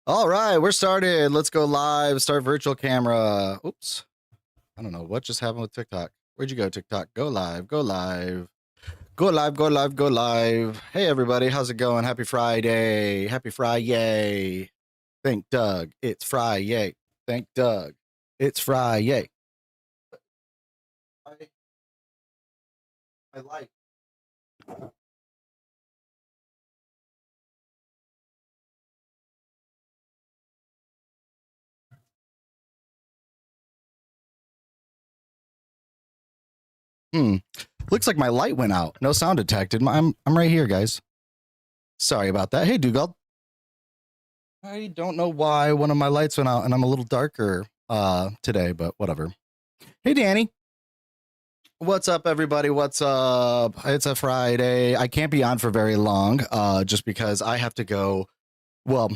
All right, we're started. Let's go live. Start virtual camera. Oops. I don't know what just happened with TikTok. Where'd you go, TikTok? Go live. Go live. Go live. Go live. Go live. Hey, everybody. How's it going? Happy Friday. Happy Friday. Thank Doug. It's Friday. Thank Doug. It's Friday. I like. Looks like my light went out. No sound detected. I'm right here, guys. Sorry about that. Hey, Dugald. I don't know why one of my lights went out and I'm a little darker today, but whatever. Hey, Danny. What's up, everybody? What's up? It's a Friday. I can't be on for very long just because I have to go. Well,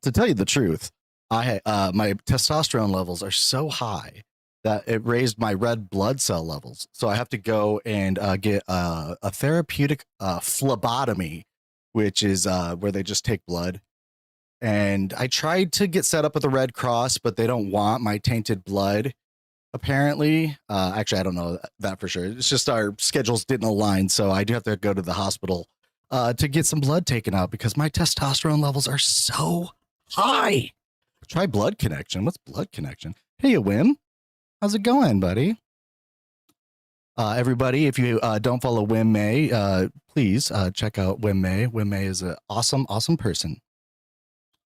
to tell you the truth, my testosterone levels are so high that it raised my red blood cell levels. So I have to go and get a therapeutic phlebotomy, which is where they just take blood. And I tried to get set up with the Red Cross, but they don't want my tainted blood, apparently. Actually, I don't know that for sure. It's just our schedules didn't align, so I do have to go to the hospital to get some blood taken out because my testosterone levels are so high. Try Blood Connection. What's Blood Connection? Hey, Wim. How's it going, buddy? Everybody, if you don't follow Wim May, please check out Wim May. Wim May is an awesome, awesome person.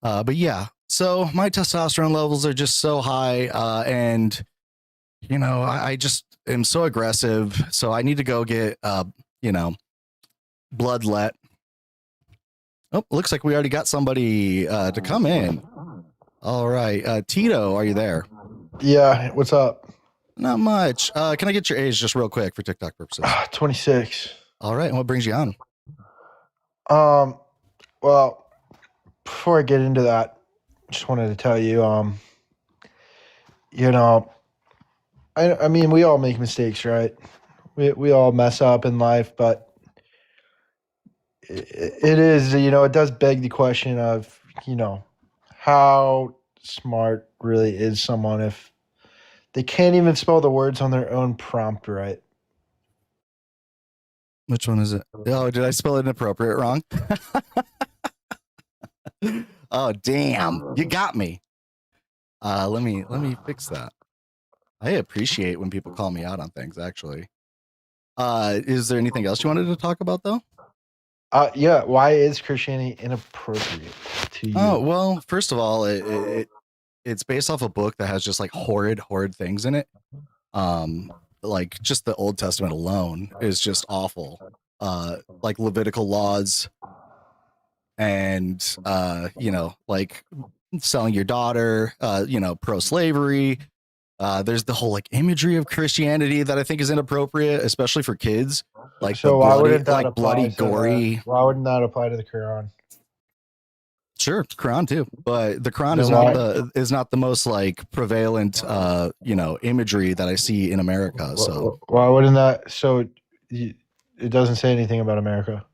But yeah, so my testosterone levels are just so high, and you know, I just am so aggressive. So I need to go get, bloodlet. Oh, looks like we already got somebody to come in. All right, Tito, are you there? Yeah, what's up? Not much. Can I get your age just real quick for TikTok purposes? 26. All right, and what brings you on? Well, before I get into that, just wanted to tell you, I mean, we all make mistakes, right? We all mess up in life, but it is, it does beg the question of, how smart really is someone if they can't even spell the words on their own prompt right? Which one is it? Oh, did I spell it inappropriate wrong? Oh, damn. You got me. Let me fix that. I appreciate when people call me out on things, actually. Is there anything else you wanted to talk about, though? Yeah. Why is Christianity inappropriate to you? Oh, well, first of all, it's based off a book that has just like horrid things in it. Like just the Old Testament alone is just awful. Like Levitical laws and, like selling your daughter, pro-slavery. There's the whole like imagery of Christianity that I think is inappropriate, especially for kids. Like So the why bloody, wouldn't that like apply bloody, to gory. why wouldn't that apply to the Quran? Sure, Quran too, but the Quran Then is not the most like prevalent, imagery that I see in America. So why wouldn't that? So it doesn't say anything about America.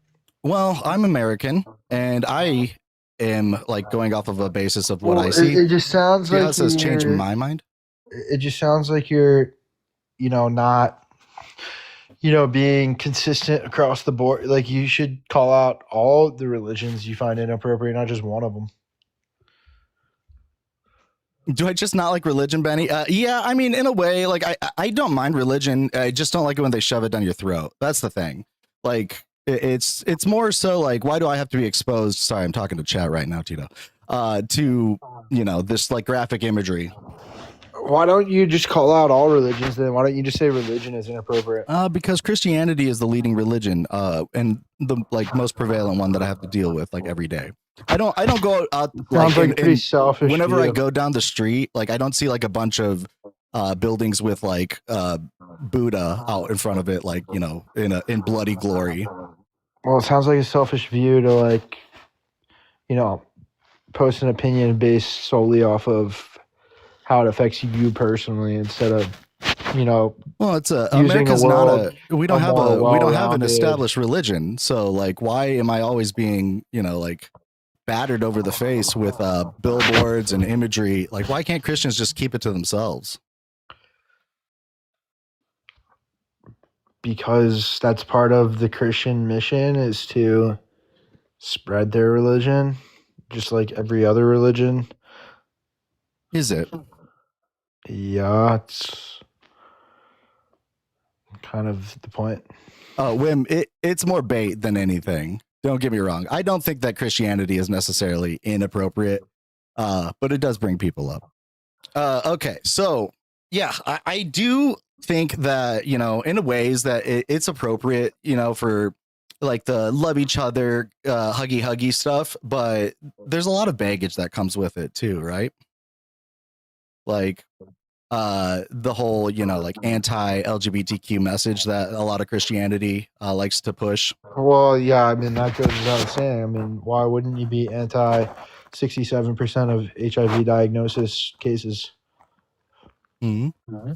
well, I'm American, and I am like going off of a basis of what I Well, see. it just sounds See how like it says change you're. my mind? It just sounds like you're, not, being consistent across the board. Like you should call out all the religions you find inappropriate, not just one of them. Do I just not like religion, Benny? Yeah, I mean, in a way, like I don't mind religion. I just don't like it when they shove it down your throat. That's the thing. Like it's more so like, why do I have to be exposed? Sorry, I'm talking to chat right now, Tito. To this like graphic imagery. Why don't you just call out all religions then? Why don't you just say religion is inappropriate? Because Christianity is the leading religion, and the like most prevalent one that I have to deal with like every day. I don't go out Sounds like pretty selfish. Whenever I view. go down the street, like I don't see like a bunch of buildings with like Buddha out in front of it, like in bloody glory. Well, it sounds like a selfish view to like, post an opinion based solely off of how it affects you personally instead of, Well, it's using America's a not world we don't a have more we don't have an well-rounded- established religion. So like, why am I always being like battered over the face with billboards and imagery. Like, why can't Christians just keep it to themselves? Because that's part of the Christian mission, is to spread their religion, just like every other religion. Is it? Yeah, it's kind of the point. Wim, it's more bait than anything. Don't get me wrong. I don't think that Christianity is necessarily inappropriate, but it does bring people up. Okay, so yeah, I do think that, you know, in a ways that it's appropriate, you know, for like the love each other, huggy stuff, but there's a lot of baggage that comes with it too, right? Like the whole, you know, like anti-LGBTQ message that a lot of Christianity likes to push. Well, yeah, I mean, that goes without saying. I mean, why wouldn't you be anti 67% of HIV diagnosis cases? Mm-hmm.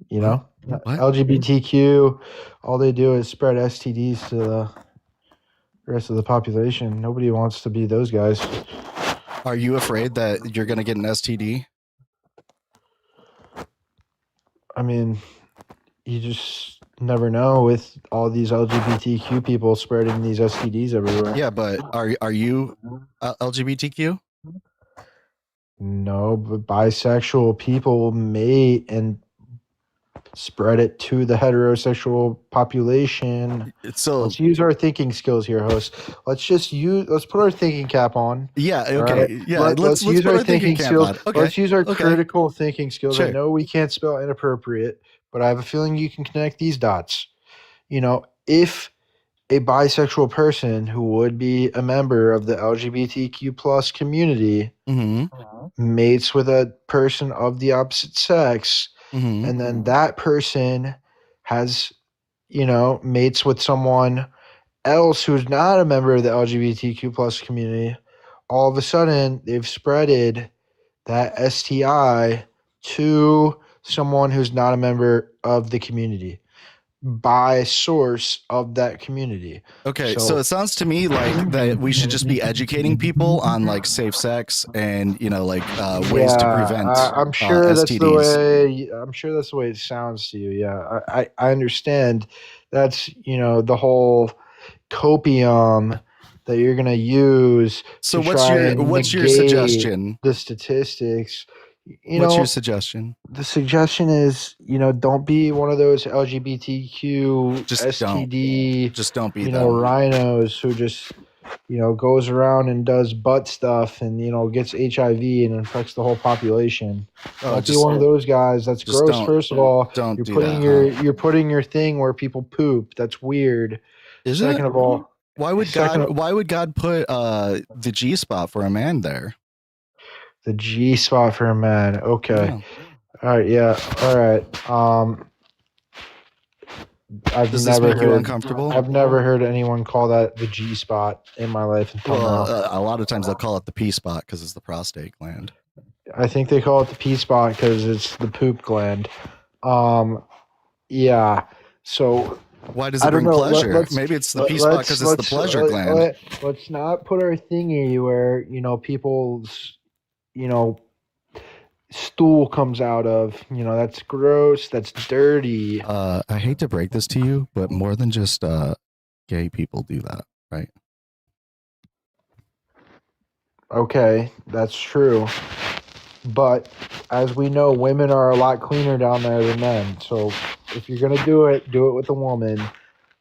You know, What? LGBTQ, all they do is spread STDs to the rest of the population. Nobody wants to be those guys. Are you afraid that you're going to get an STD? I mean, you just never know with all these LGBTQ people spreading these STDs everywhere. Yeah, but are you LGBTQ? No, but bisexual people mate and spread it to the heterosexual population. So let's use our thinking skills here, host. Let's put our thinking cap on. Yeah, okay. Right? Yeah, let's use our thinking skills. Okay. Let's use our critical thinking skills. Sure. I know we can't spell inappropriate, but I have a feeling you can connect these dots. You know, if a bisexual person who would be a member of the LGBTQ plus community mates with a person of the opposite sex, and then that person has, you know, mates with someone else who's not a member of the LGBTQ plus community, all of a sudden they've spreaded that STI to someone who's not a member of the community by source of that community. Okay, so it sounds to me like that we should just be educating people on like safe sex and, you know, like ways to prevent I'm sure that's STDs. the way. I'm sure that's the way it sounds to you. Yeah, I understand. That's, you know, the whole copium that you're gonna use. So to what's your suggestion? The statistics. What's your suggestion? The suggestion is, you know, don't be one of those LGBTQ just STD, don't be, you know, rhinos who just, you know, goes around and does butt stuff and, you know, gets HIV and infects the whole population. Don't be one of those guys. That's gross. First of all, you're putting your thing where people poop. That's weird. Second of all, why would God put the G spot for a man there? The G spot for a man. Okay. Yeah. All right. Yeah. All right. Does this make you uncomfortable? I've never heard anyone call that the G spot in my life. A lot of times they'll call it the P spot because it's the prostate gland. I think they call it the P spot because it's the poop gland. Yeah. So why does it bring pleasure? Maybe it's the P spot because it's the pleasure gland. Let's not put our thingy where, you know, people's, you know, stool comes out of, you know, that's gross, that's dirty. I hate to break this to you, but more than just gay people do that, right? Okay, that's true. But as we know, women are a lot cleaner down there than men. So if you're gonna do it with a woman,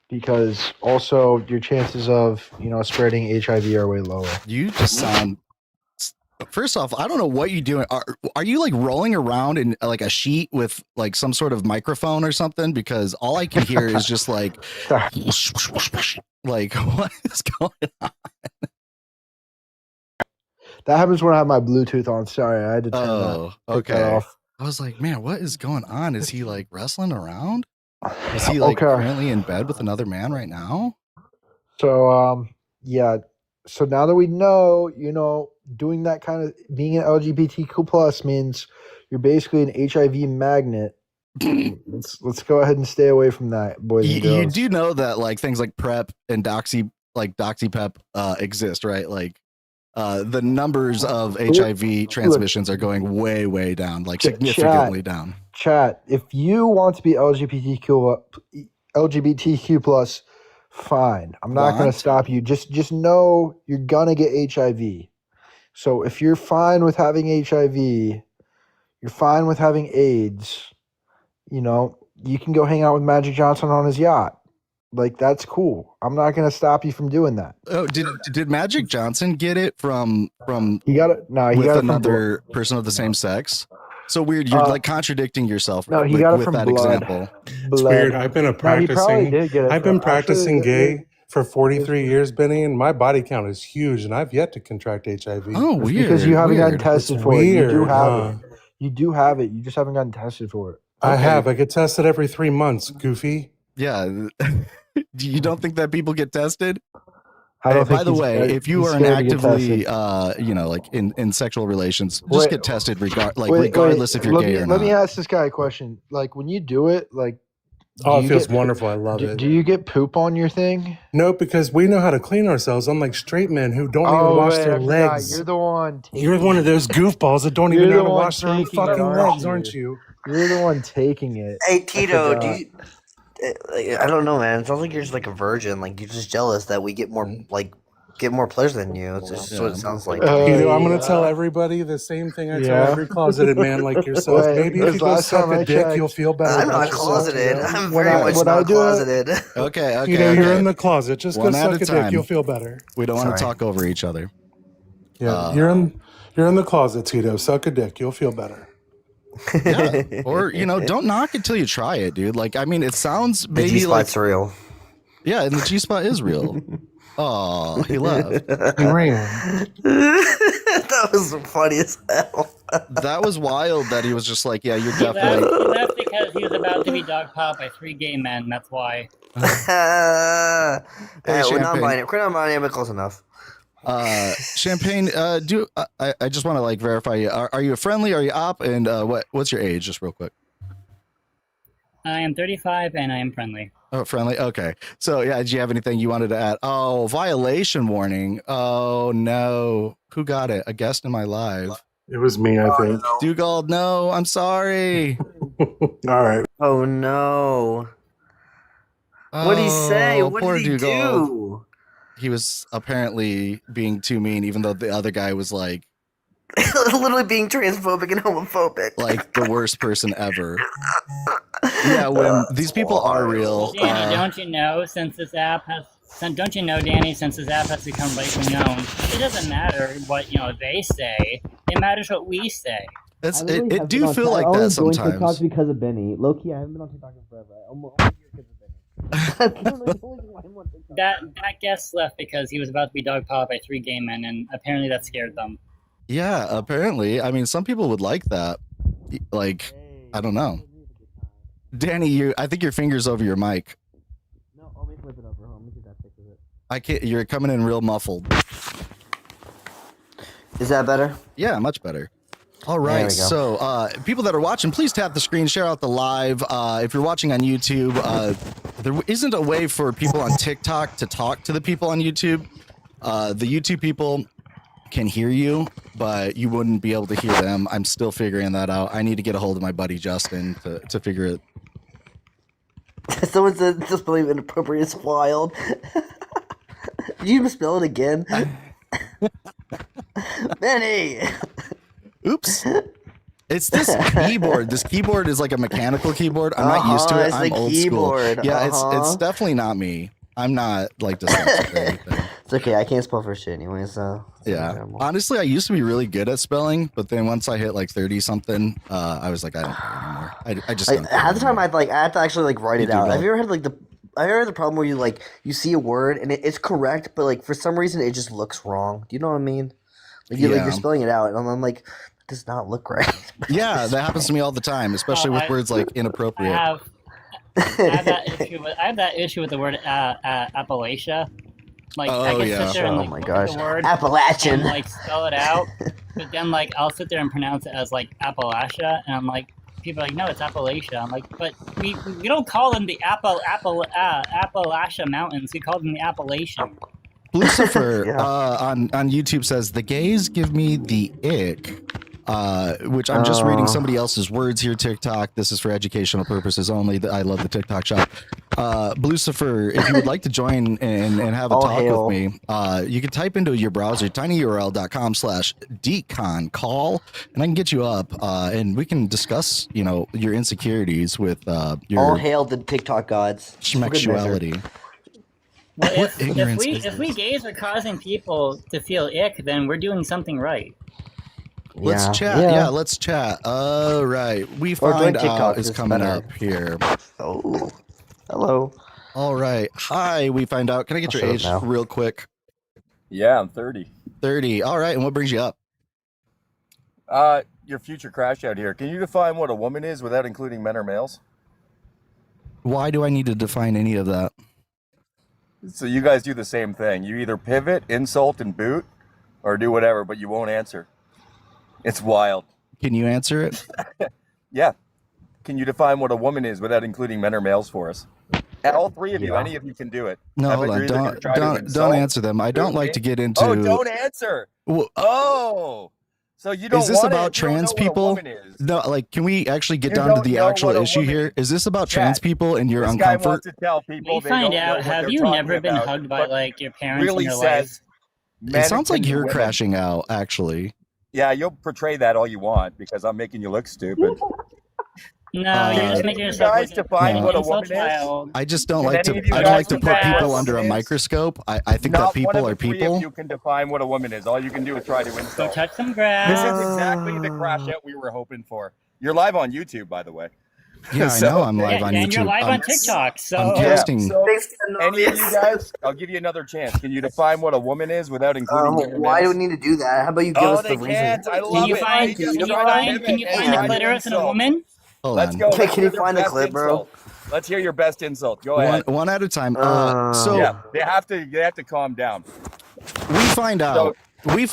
because also your chances of, you know, spreading HIV are way lower. You just sound. First off, I don't know what you're doing. Are you like rolling around in like a sheet with like some sort of microphone or something? Because all I can hear is just like, like what is going on? That happens when I have my Bluetooth on. Sorry, I had to turn that off. I was like, man, what is going on? Is he like wrestling around? Is he like currently in bed with another man right now? So, yeah. So now that we know, you know, doing that kind of, being an LGBTQ plus means you're basically an HIV magnet. Let's go ahead and stay away from that, boys and girls. You do know that like things like PrEP and like doxypep exist, right? Like the numbers of HIV transmissions are going way down, like significantly down. Chat, if you want to be LGBTQ plus, fine. I'm not going to stop you. Just know you're gonna get HIV. So if you're fine with having HIV, you're fine with having AIDS, you know, you can go hang out with Magic Johnson on his yacht. Like, that's cool. I'm not going to stop you from doing that. Oh, did Magic Johnson get it from he got it? No, he with got it another person of the same sex? So weird. You're like contradicting yourself. No, he got it with from that blood. example. It's weird. I've been I've been practicing gay for 43 years, Benny, and my body count is huge, and I've yet to contract HIV. Oh, weird. Because you haven't gotten tested for it. You do have huh? it. You do have it. You just haven't gotten tested for it. I have. I get tested every 3 months, goofy. Yeah. You don't think that people get tested? I don't think by the way, if you are actively, like in sexual relations, just get tested regardless if you're gay or not. Let me ask this guy a question. Like, when you do it, like, it feels wonderful. I love it. Do you get poop on your thing? No, because we know how to clean ourselves. Unlike straight men who don't even wash their legs. You're the one. You're one of those goofballs that don't even know how to wash their own fucking legs, aren't you? You're the one taking it. Hey, Tito, I don't know, man. It sounds like you're just like a virgin. Like, you're just jealous that we get more pleasure than you. It's just what it sounds like. Tito, I'm going to tell everybody the same thing I tell every closeted man like yourself. Maybe if you go suck a dick, you'll feel better. I'm not closeted. I'm very much not closeted. Okay. Tito, you're in the closet. Just go suck a dick. You'll feel better. We don't want to talk over each other. Yeah, you're in the closet, Tito. Suck a dick. You'll feel better. Yeah. Or, don't knock it till you try it, dude. Like, I mean, it sounds maybe the G-spot's real. Yeah, and the G-spot is real. Oh, he left. He ran. That was funny as hell. That was wild that he was just like, yeah, you're definitely... He left because he was about to be dog popped by 3 gay men, that's why. We're non-binary. We're non-binary, but close enough. Champagne, I just want to like verify you. Are you a friendly? Are you op? And what's your age? Just real quick. I am 35 and I am friendly. Oh, friendly. Okay. So yeah, did you have anything you wanted to add? Oh, violation warning. Oh no, who got it? A guest in my live. It was me, I think. Dugald, no, I'm sorry. All right. Oh no. What did he say? What did he do? He was apparently being too mean, even though the other guy was like literally being transphobic and homophobic. Like the worst person ever. Yeah, when these people are real. Danny, don't you know, since this app has become racially known, it doesn't matter what they say. It matters what we say. It do feel like that sometimes. I only joined TikTok because of Benny. Low key, I haven't been on TikTok in forever. I'm only here because of Benny. That guest left because he was about to be dog popped by 3 gay men, and apparently that scared them. Yeah, apparently. I mean, some people would like that. Like, I don't know. Danny, I think your finger's over your mic. No, let me flip it over. Let me see that picture of it. I can't. You're coming in real muffled. Is that better? Yeah, much better. All right, so people that are watching, please tap the screen, share out the live. If you're watching on YouTube, there isn't a way for people on TikTok to talk to the people on YouTube. The YouTube people can hear you, but you wouldn't be able to hear them. I'm still figuring that out. I need to get a hold of my buddy Justin to figure it. Someone said just believe inappropriate is wild. Did you misspell it again? Benny! Oops. It's this keyboard. This keyboard is like a mechanical keyboard. I'm not used to it. I'm old school. Yeah, it's definitely not me. I'm not like dyslexic or anything. It's okay. I can't spell for shit anyway, so. Yeah. Honestly, I used to be really good at spelling, but then once I hit like 30 something, I was like, I don't care anymore. I just don't care at the time anymore. I have to actually write it out. Have you ever had the problem where you see a word and it's correct, but like for some reason it just looks wrong? Do you know what I mean? Like you're spelling it out, and I'm like, it does not look right. Yeah, that happens to me all the time, especially with words like inappropriate. I have that issue with the word Appalachia. Like, I can sit there and oh my look gosh, at the word Appalachian, and spell it out, but then I'll sit there and pronounce it as Appalachia, and I'm like, people are like, no, it's Appalachia. I'm like, but we don't call them the Appalachia Mountains. We call them the Appalachian. Lucifer Yeah. on YouTube says the gays give me the ick. Which I'm just reading somebody else's words here. TikTok. This is for educational purposes only. I love the TikTok shop. Lucifer, if you would like to join and have a talk with me, you can type into your browser tinyurl.com/deconcall, and I can get you up, and we can discuss, your insecurities with your all hail the TikTok gods. schmexuality. Well, What if ignorance we is if we this? gays are causing people to feel ick, then we're doing something right. Let's chat. Yeah, let's chat. All right. We find out is coming better. up here. Oh, hello. All right. Hi, we find out. Can I get your age real quick? Yeah, I'm 30. 30. All right. And what brings you up? Your future crash out here. Can you define what a woman is without including men or males? Why do I need to define any of that? So you guys do the same thing. You either pivot, insult, and boot, or do whatever, but you won't answer. It's wild. Can you answer it? Yeah. Can you define what a woman is without including men or males for us? All three of you, any of you can do it. No, hold on. Don't answer them. I don't like to get into. Oh, don't answer. Well, so you don't. Is this about trans people? No, can we actually get down to the actual issue here? Is this about trans people and your uncomfort? Wants to tell people We find out. Have you never been hugged by your parents in your life? It sounds like you're crashing out, actually. Yeah, you'll portray that all you want because I'm making you look stupid. No, you're just making yourself guys define what a woman is. I just don't like to. I don't like to put people under a microscope. I think that people are people. You can define what a woman is. All you can do is try to insult. Go touch some grass. This is exactly the crash out we were hoping for. You're live on YouTube, by the way. Yeah, I know I'm live on YouTube. And you're live on TikTok. So I'm casting. Any of you guys, I'll give you another chance. Can you define what a woman is without including? Why do we need to do that? How about you give us the reason? Can you find the clitoris in a woman? Let's go. Can you find the clip, bro? Let's hear your best insult. Go ahead. One at a time. So yeah, they have to calm down. We find out. Can you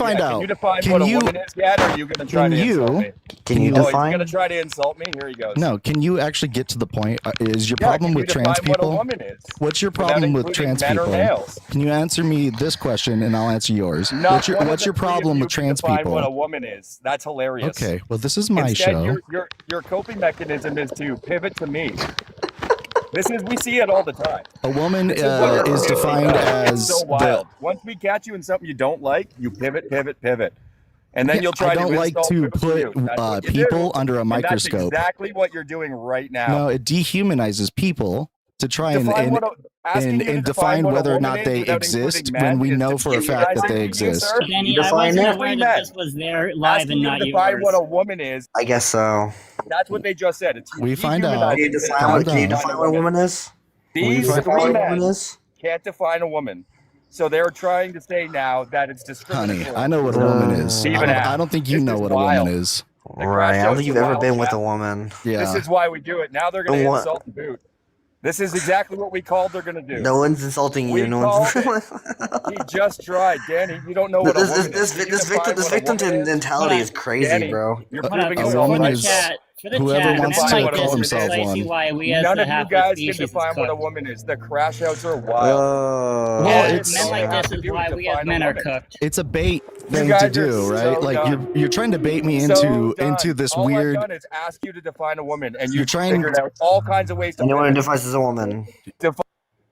define what a woman is yet, or are you going to try to insult me? Can you define? He's going to try to insult me? Here he goes. No, can you actually get to the point? Is your problem with trans people? What a woman is? What's your problem with trans people? Can you answer me this question and I'll answer yours? What's your problem with trans people? What a woman is? That's hilarious. Okay, well this is my show. Your coping mechanism is to pivot to me. We see it all the time. A woman is defined as so wild. Once we catch you in something you don't like, you pivot, and then you'll try. I don't like to put people under a microscope. That's exactly what you're doing right now. No, it dehumanizes people to try and define whether or not they exist when we know for a fact that they exist. Danny, I wasn't aware that this was their live and not yours. Define what a woman is. I guess so. That's what they just said. We find out. Can you define what a woman is? These three men can't define a woman. So they're trying to say now that it's discriminatory. Honey, I know what a woman is. I don't think you know what a woman is. Right. I don't think you've ever been with a woman. Yeah. This is why we do it. Now they're going to insult and boot. This is exactly what we called they're going to do. No one's insulting you. No one's. He just tried, Danny. You don't know what a woman is. This victim mentality is crazy, Danny, bro. You're proving a woman is whoever wants to call themselves one. None of you guys can define what a woman is. The crash outs are wild. Well, it's men like this is why we as men are cooked. It's a bait thing to do, right? Like you're trying to bait me into this weird. All I've done is ask you to define a woman, and you're figured out all kinds of ways to. Anyone who defines as a woman.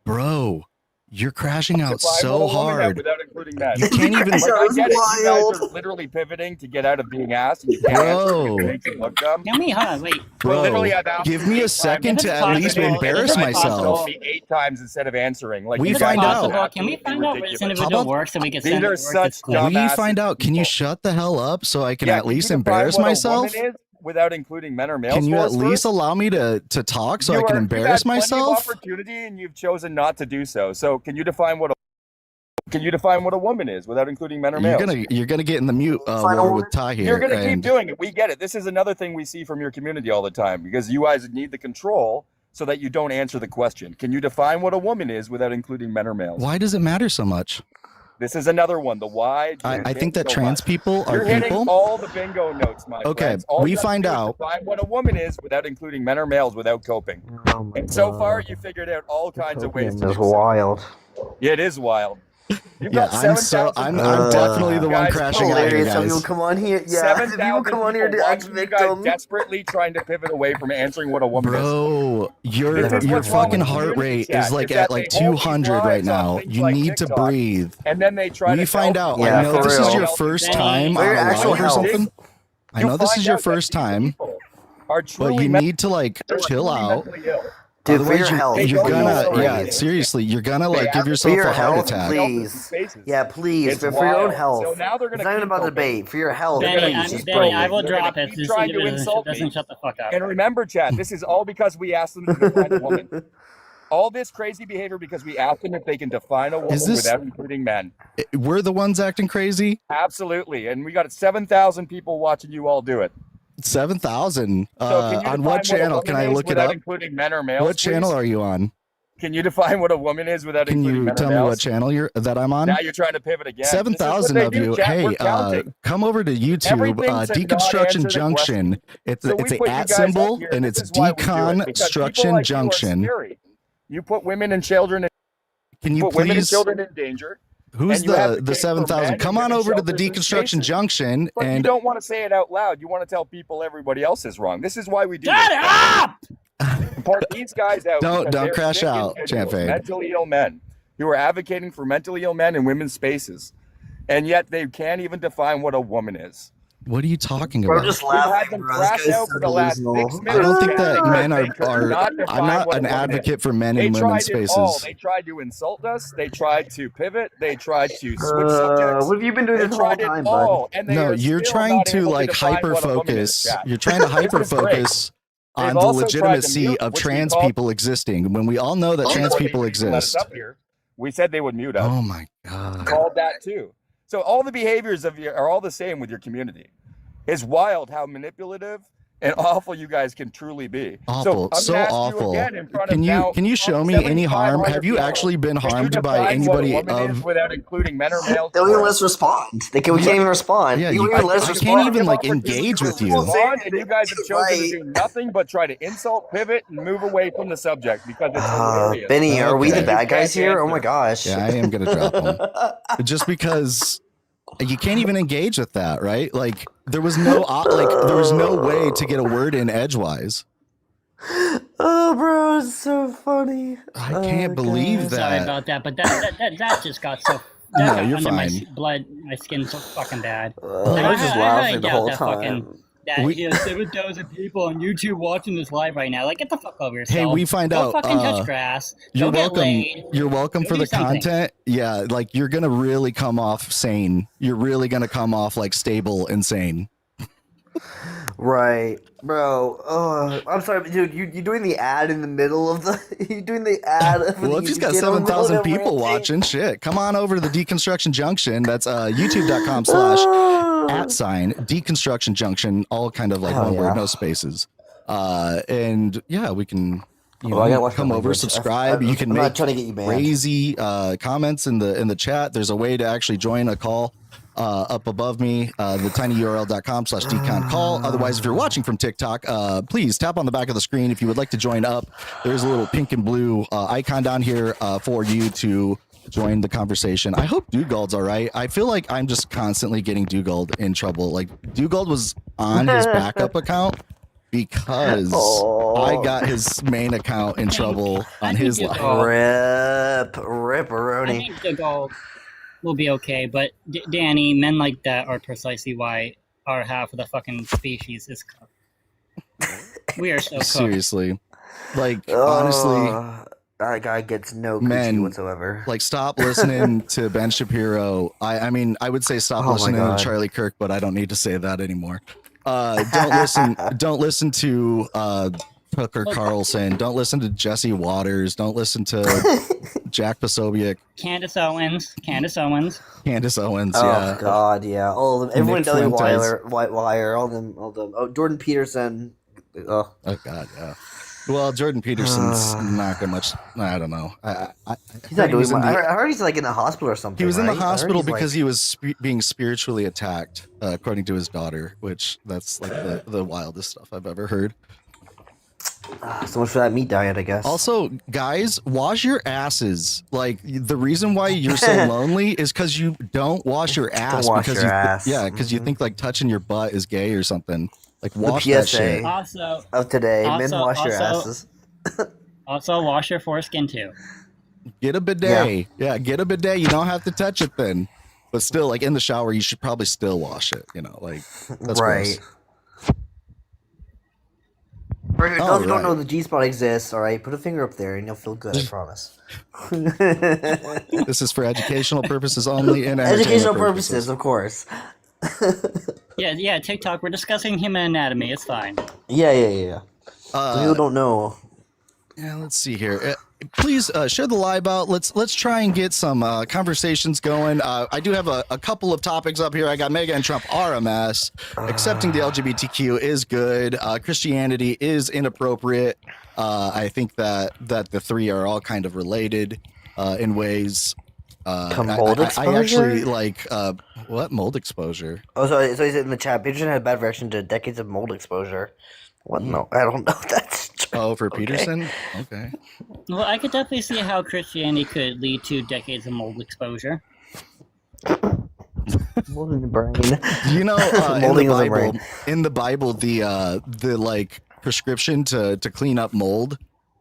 Bro, you're crashing out so hard. Without including that. You can't even. I get it. You guys are literally pivoting to get out of being asked, and you can't answer. It makes it look dumb. Hold on, wait. Bro, give me a second to at least embarrass myself. 8 times instead of answering. Like we find out. Can we find out where this individual works so we can send it? We find out. Can you shut the hell up so I can at least embarrass myself? Without including men or males. Can you at least allow me to talk so I can embarrass myself? Opportunity, and you've chosen not to do so. So can you define what a woman is without including men or males? You're gonna get in the mute war with Ty here. You're gonna keep doing it. We get it. This is another thing we see from your community all the time because you guys need the control so that you don't answer the question. Can you define what a woman is without including men or males? Why does it matter so much? This is another one. The why. I think that trans people are You're hitting people. all the bingo notes, my friends. All we find out. Define what a woman is without including men or males without coping. And so far, you figured out all kinds of ways to do It's wild. Yeah, it is wild. You've Yeah, got I'm 7,000 I'm definitely the one guys crashing out here, Hilarious. Some people guys. come on here. Yeah, 7,000 people come on here to act watching you guys victim. desperately trying to pivot away from answering what a woman is. Bro, your This is your what's wrong fucking with heart community rate chat, is like is at that like they hold these 200 right lives on now. things You like need to TikTok, breathe. and then they try We to find tell out. people Yeah, I know for this is real. your first Benny, time For on your a actual live or health. something. I You'll know this find is your out that first these time, people are but truly you need to like they're chill truly out. mentally ill. Dude, for Otherwise, your health, They you're don't know gonna, what yeah, it is. seriously, you're gonna They like give advocate yourself For your a heart health, attack. please. Spaces. Yeah, please. It's For your own wild. health. So now they're It's gonna not even keep about going. debate. For your health, They're gonna please. keep Just Benny, going. I will They're gonna drop if keep this trying to individual insult doesn't me. shut the fuck up. And remember, chat, this is all because we asked them to define a woman. All this crazy behavior because we asked them if they can define a woman Is this- without including men. We're the ones acting crazy. Absolutely. And we got 7,000 people watching you all do it. 7,000. So can you On define what a channel? woman Can I is look it without up? including men or males? What channel please? are you on? Can you define what a woman is without Can including you men tell or me males? what channel that I'm on? Now you're trying to pivot again. 7,000 of you. Chat. Hey, We're counting. come over to YouTube. Everything to not Deconstruction answer the Junction. It's So a, we it's a put you at guys up symbol here. and This it's is why we do it, because people Deconstruction like you are Junction. scary. You put women and children in, Can you put women and please? children in danger. Who's and you have the to take for 7,000? men Come and on women's over to the shelters and Deconstruction spaces. Junction But you and don't want to say it out loud. You want to tell people everybody else is wrong. This is why we do Shut this. up! Part these guys out. Don't because they're crash sick out, individuals, Champagne. mentally ill men who are advocating for mentally ill men in women's spaces, and yet they can't even define what a woman is. what are you talking Bro, about? just We've had laughing, them bro. This crash guy's out so for the last 6 delusional. minutes. I don't think chat, that because men they could not I'm define not what a an woman is. advocate for men They in women's tried it all. spaces. They tried to insult us. They tried to pivot. They tried to switch subjects. What have you been doing They this whole tried it time, bud? all, and they No, are you're still trying not to able like define hyper what a woman is, focus. chat. You're trying to This hyper is great. focus on They've the also tried to legitimacy mute, of which we trans call- people existing when we all know that trans Before they people even let us exist. up here, we said they would mute us. Oh my god. Called that too. So all the behaviors of you are all the same with your community. It's wild how manipulative and awful you guys can truly be. Awful, I'm so gonna ask you awful. again in front Can of you now can you show me any harm? 7,500 Have you people. actually been Can you harmed by define what a anybody woman is of? without including men or males? They don't even let us respond. We can't even respond. Yeah, you you- don't even let us I respond. can't even like Give opportunity engage to with you. respond, and you guys have chosen Right. to do nothing but try to insult, pivot, and move away from the subject because it's hilarious. Benny, are we the Okay. bad guys You can't here? Oh my answer. gosh. Yeah, I am gonna drop them just because you can't even engage with that, right? Like there was no way to get a word in edgewise. Oh, bro, it's so funny. I can't believe God. that. Sorry about that, but that just got so. That No, got you're under fine. my skin so fucking bad. I was just I laughing the doubt whole that fucking- time. That We- you know, 7,000 people on YouTube watching this live right now. Like, get the fuck over yourself. Hey, we find Go out. fucking touch grass. You're Go get welcome. laid. You're welcome Go for do the something. content. Yeah, like you're gonna really come off sane. You're really gonna come off like stable and sane. Right, bro. Oh, I'm sorry, but dude. You're doing the ad in the middle of the. You're doing the ad. Well, if he's got 7,000 people watching, shit, come on over to the Deconstruction Junction. That's youtube.com/@sign Deconstruction Junction, all kind of like Hell one yeah. word, no spaces. And yeah, we can Well, I gotta watch come my over, language. subscribe. You can I'm not make trying to get you banned. crazy comments in the chat. There's a way to actually join a call up above me, the tinyurl.com/deconcall. Otherwise, if you're watching from TikTok, please tap on the back of the screen if you would like to join up. There's a little pink and blue icon down here for you to join the conversation. I hope Dugald's all right. I feel like I'm just constantly getting Dugald in trouble. Like Dugald was on his backup account because I got his main account in trouble on his live. Ripperoni. I think the goal will be okay, but Danny, men like that are precisely why our half of the fucking species is cooked. We are so cooked. Seriously, like honestly. That guy gets no Men, coochie whatsoever. Like, stop listening to Ben Shapiro. I mean, I would say stop Oh my listening God. to Charlie Kirk, but I don't need to say that anymore. Don't listen to Tucker Carlson. Don't listen to Jesse Waters. Don't listen to Jack Posobiec. Candace Owens. Candace Owens. Oh Yeah. God, yeah, all of them. Everyone, Nick W. Fuentes. Wire, all them. Oh, Jordan Peterson. Oh, Oh God, yeah. Well, Jordan Peterson's not that much. I don't know. he's not he was doing. in the- I heard he's like in the hospital or something. He was in the right? I heard hospital he's, like- because he was being spiritually attacked, according to his daughter, which that's like the wildest stuff I've ever heard. So much for that meat diet, I guess. Also, guys, wash your asses. Like, the reason why you're so lonely is because you don't wash your ass. Don't wash because your ass. Yeah, because you think like touching your butt is gay or something. Like, wash the that PSA shit. Also, of today, men wash your asses. Also, wash your foreskin too. Get a bidet. Yeah, get a bidet. You don't have to touch it then. But still, like in the shower, you should probably still wash it. You know, like that's right. gross. For those who don't know the G-spot exists, all right, put a finger up there and you'll feel good. I promise. This is for educational purposes only and educational purposes, of course. Yeah. TikTok. We're discussing human anatomy. It's fine. Yeah. People don't know. Yeah, let's see here. Please share the live out. Let's try and get some conversations going. I do have a couple of topics up here. I got MAGA and Trump are a mess. Accepting the LGBTQ is good. Christianity is inappropriate. I think that the three are all kind of related in ways. Mold exposure? I actually like what mold exposure? Oh, so he said in the chat, Peterson had a bad reaction to decades of mold exposure. What? No, I don't know if that's true. Oh, for Peterson? Okay. Well, I could definitely see how Christianity could lead to decades of mold exposure. Mold in the brain. You know, in the Bible, the like prescription to clean up mold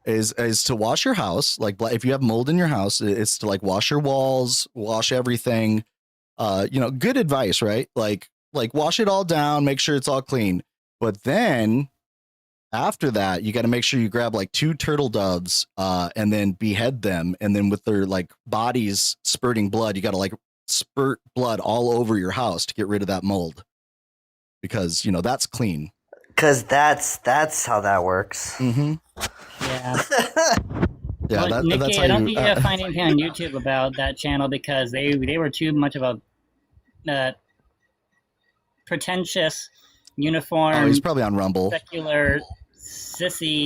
is to wash your house. Like, if you have mold in your house, it's to like wash your walls, wash everything. Good advice, right? Like wash it all down, make sure it's all clean. But then after that, you got to make sure you grab like 2 turtle doves and then behead them. And then with their like bodies spurting blood, you got to like spurt blood all over your house to get rid of that mold. Because, that's clean. Because that's how that works. Mm-hmm. Yeah. Yeah, well, Nikki, that's how I don't think you're find anything on YouTube about that channel because they were too much of a pretentious, uniform. Oh, he's probably on Rumble. Secular sissy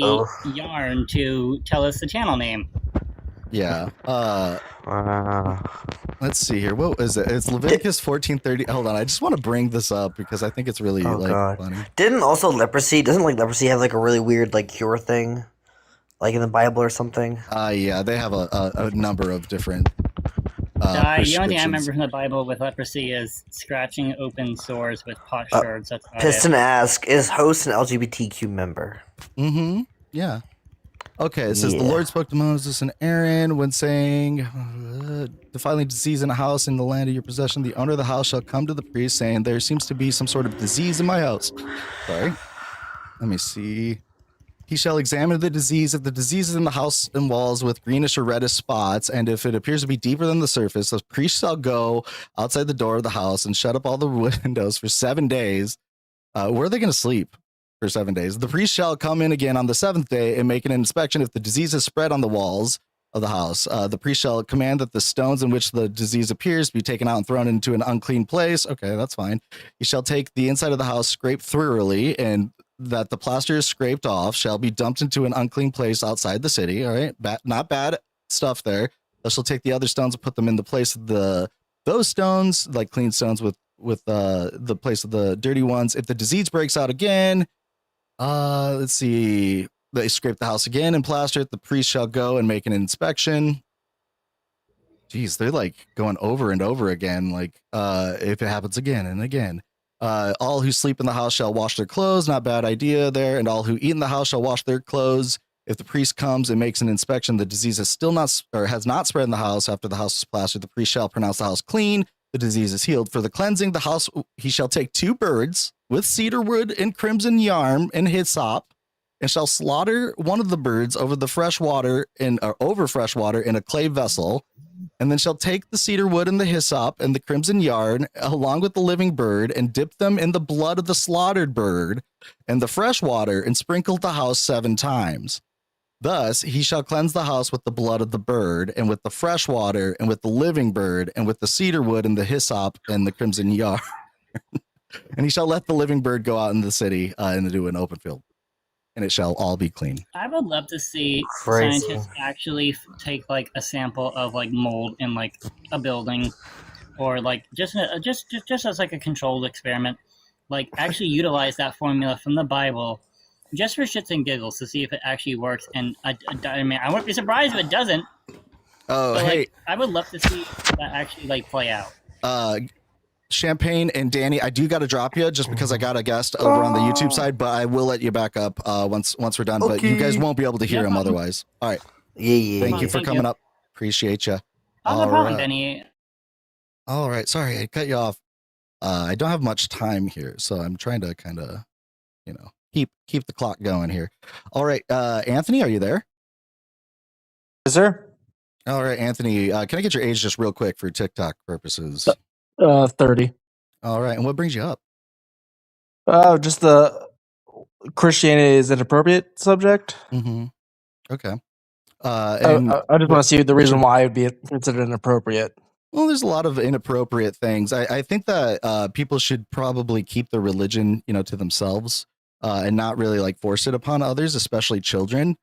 yarn to tell us the channel name. Yeah. Let's see here. What is it? It's Leviticus 14:30. Hold on, I just want to bring this up because I think it's really funny. Doesn't leprosy have like a really weird like cure thing, like in the Bible or something? Yeah, they have a number of different. The only thing I remember from the Bible with leprosy is scratching open sores with potsherds. That's about Piston asks, is host an LGBTQ member? Mm-hmm. Yeah. Okay, it says the Lord spoke to Moses and Aaron when saying, defiling disease in a house in the land of your possession, the owner of the house shall come to the priest saying, there seems to be some sort of disease in my house. Sorry. Let me see. He shall examine the disease. If the disease is in the house and walls with greenish or reddish spots, and if it appears to be deeper than the surface, the priest shall go outside the door of the house and shut up all the windows for 7 days. Where are they going to sleep for 7 days? The priest shall come in again on the 7th day and make an inspection. If the disease is spread on the walls of the house, the priest shall command that the stones in which the disease appears be taken out and thrown into an unclean place. Okay, that's fine. He shall take the inside of the house, scrape thoroughly, and that the plaster is scraped off shall be dumped into an unclean place outside the city. All right. Not bad stuff there. Thou shall take the other stones and put them in the place of those stones, like clean stones with the place of the dirty ones. If the disease breaks out again, let's see, they scrape the house again and plaster it. The priest shall go and make an inspection. Jeez, they're like going over and over again. Like, if it happens again and again. All who sleep in the house shall wash their clothes. Not bad idea there. And all who eat in the house shall wash their clothes. If the priest comes and makes an inspection, the disease is still not or has not spread in the house after the house is plastered. The priest shall pronounce the house clean. The disease is healed. For the cleansing the house, he shall take 2 birds with cedar wood and crimson yarn and hyssop, and shall slaughter one of the birds over fresh water in a clay vessel. And then shall take the cedar wood and the hyssop and the crimson yarn along with the living bird and dip them in the blood of the slaughtered bird and the fresh water and sprinkle the house 7 times. Thus he shall cleanse the house with the blood of the bird and with the fresh water and with the living bird and with the cedar wood and the hyssop and the crimson yarn. And he shall let the living bird go out in the city and do an open field. And it shall all be clean. I would love to see scientists actually take like a sample of like mold in like a building, or like just as like a controlled experiment, like actually utilize that formula from the Bible just for shits and giggles to see if it actually works. And I mean, I wouldn't be surprised if it doesn't. Oh, but, hey, like, I would love to see that actually like play out. Champagne and Danny, I do got to drop you just because I got a guest over on the YouTube side, but I will let you back up once we're done. Okay. But you guys won't be able to hear him otherwise. All right. Yeah. Thank you for coming up. Appreciate you. No problem, Danny. All right. Sorry, I cut you off. I don't have much time here, so I'm trying to kind of, keep the clock going here. All right. Anthony, are you there? Yes, sir. All right, Anthony, can I get your age just real quick for TikTok purposes? 30. All right. And what brings you up? Just the Christianity is an appropriate subject. Mm-hmm. Okay. I just want to see the reason why it would be considered inappropriate. Well, there's a lot of inappropriate things. I think that people should probably keep their religion, to themselves and not really like force it upon others, especially children,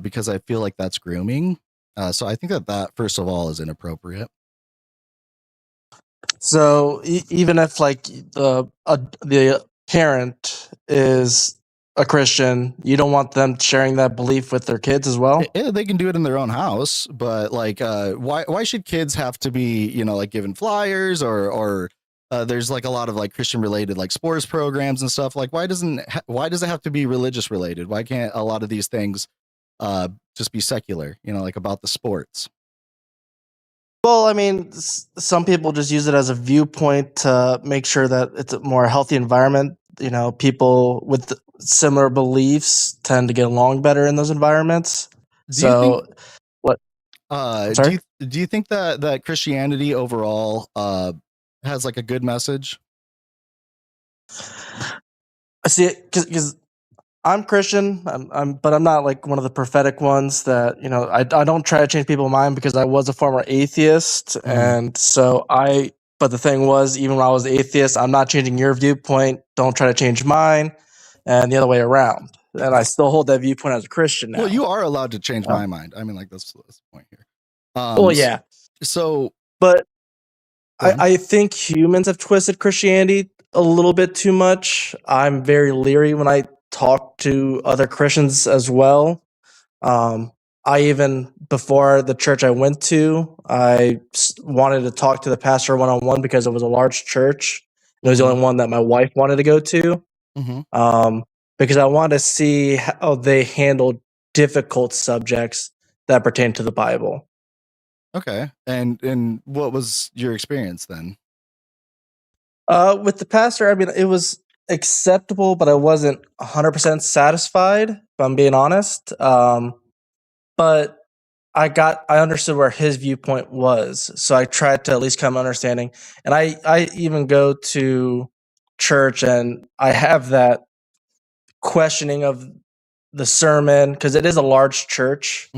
because I feel like that's grooming. So I think that first of all is inappropriate. So even if like the parent is a Christian, you don't want them sharing that belief with their kids as well? Yeah, they can do it in their own house, but like, why should kids have to be, like given flyers or there's like a lot of like Christian related like sports programs and stuff. Like, why does it have to be religious related? Why can't a lot of these things just be secular, like about the sports? Well, I mean, some people just use it as a viewpoint to make sure that it's a more healthy environment. People with similar beliefs tend to get along better in those environments. What? Do you think that Christianity overall has like a good message? I see it because I'm Christian, but I'm not like one of the prophetic ones that, I don't try to change people's mind because I was a former atheist. And so but the thing was, even when I was atheist, I'm not changing your viewpoint. Don't try to change mine, and the other way around. And I still hold that viewpoint as a Christian now. Well, you are allowed to change my mind. I mean, like that's the point here. Well, yeah. So, but I think humans have twisted Christianity a little bit too much. I'm very leery when I talk to other Christians as well. I even, before the church I went to, I wanted to talk to the pastor one-on-one because it was a large church. It was the only one that my wife wanted to go to. Because I wanted to see how they handled difficult subjects that pertain to the Bible. Okay. And what was your experience then? With the pastor, I mean, it was acceptable, but I wasn't 100% satisfied, if I'm being honest. But I understood where his viewpoint was, so I tried to at least come understanding. And I even go to church, and I have that questioning of the sermon because it is a large church.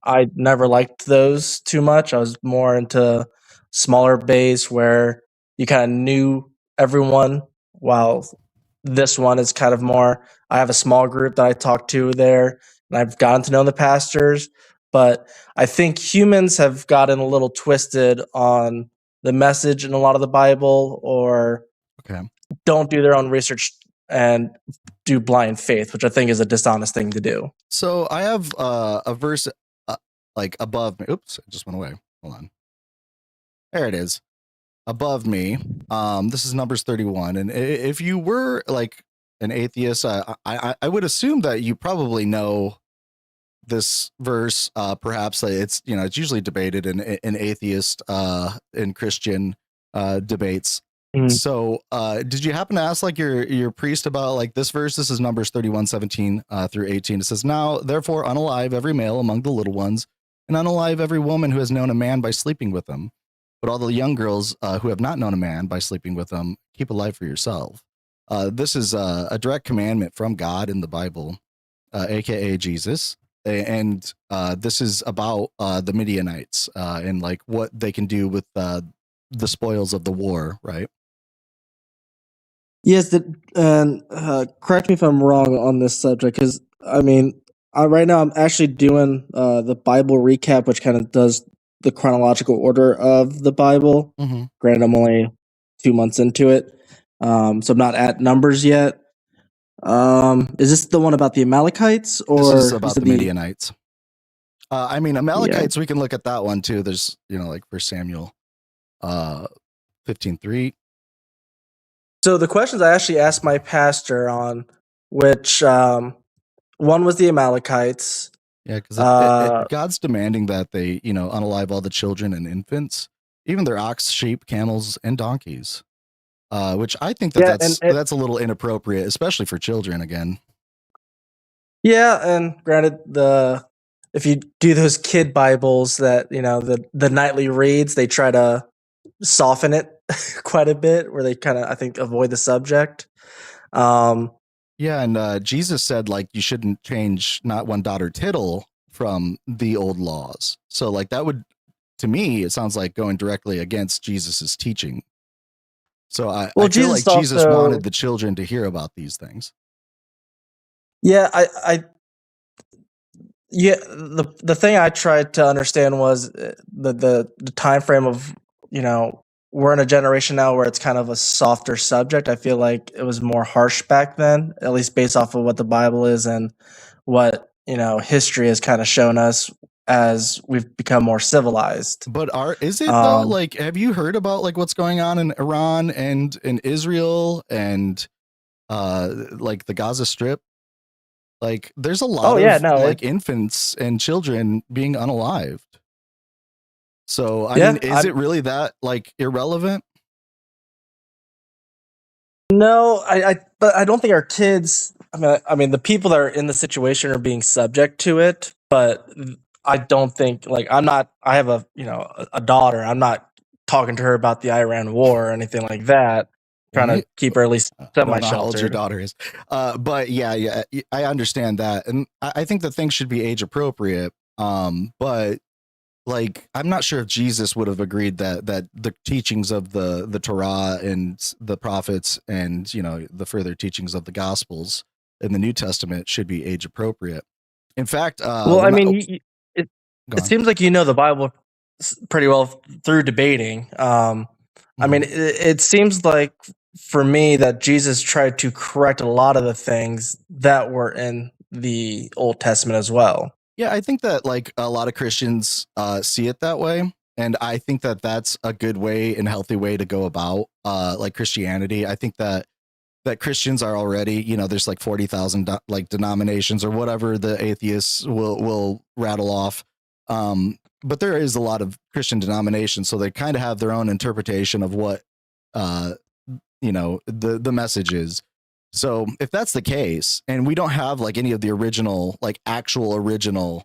I never liked those too much. I was more into smaller base where you kind of knew everyone, while this one is kind of more, I have a small group that I talk to there, and I've gotten to know the pastors. But I think humans have gotten a little twisted on the message in a lot of the Bible, or don't do their own research and do blind faith, which I think is a dishonest thing to do. So I have a verse like above me. Oops, it just went away. Hold on. There it is. Above me. This is Numbers 31. And if you were like an atheist, I would assume that you probably know this verse. Perhaps it's it's usually debated in atheist in Christian debates. So did you happen to ask like your priest about like this verse? This is Numbers 31:17 through 18. It says, "Now therefore unalive every male among the little ones, and unalive every woman who has known a man by sleeping with him. But all the young girls who have not known a man by sleeping with them, keep alive for yourself." This is a direct commandment from God in the Bible, aka Jesus. And this is about the Midianites and like what they can do with the spoils of the war, right? Yes, and correct me if I'm wrong on this subject, because I mean, right now I'm actually doing the Bible recap, which kind of does the chronological order of the Bible. Granted, I'm only 2 months into it, so I'm not at Numbers yet. Is this the one about the Amalekites, or this is about the Midianites? I mean, Amalekites, we can look at that one too. There's, like First Samuel 15:3. So the questions I actually asked my pastor on, which one was the Amalekites. Yeah, because God's demanding that they, unalive all the children and infants, even their ox, sheep, camels, and donkeys. Which I think that's a little inappropriate, especially for children. Again. Yeah, and granted, if you do those kid Bibles that the nightly reads, they try to soften it quite a bit, where they kind of, I think, avoid the subject. Yeah, and Jesus said, like, you shouldn't change not one dot or tittle from the old laws. So, like, that would, to me, it sounds like going directly against Jesus's teaching. So I feel like Jesus wanted the children to hear about these things. Yeah, the thing I tried to understand was the time frame of, we're in a generation now where it's kind of a softer subject. I feel like it was more harsh back then, at least based off of what the Bible is and what, history has kind of shown us as we've become more civilized. But is it though? Like, have you heard about like what's going on in Iran and in Israel and like the Gaza Strip? Like, there's a lot of like infants and children being unalived. So I mean, is it really that like irrelevant? No, but I don't think our kids. I mean, the people that are in the situation are being subject to it, but I don't think I have a daughter. I'm not talking to her about the Iran war or anything like that. Trying to keep her at least semi-sheltered. How old your daughter is, but yeah, I understand that, and I think the thing should be age appropriate. But like, I'm not sure if Jesus would have agreed that the teachings of the Torah and the prophets and the further teachings of the Gospels in the New Testament should be age appropriate. In fact, it seems like the Bible pretty well through debating. I mean, it seems like for me that Jesus tried to correct a lot of the things that were in the Old Testament as well. Yeah, I think that like a lot of Christians see it that way. And I think that that's a good way and healthy way to go about like Christianity. I think that Christians are already, there's like 40,000 like denominations or whatever the atheists will rattle off. But there is a lot of Christian denominations, so they kind of have their own interpretation of what the message is. So if that's the case, and we don't have like any of the original, like actual original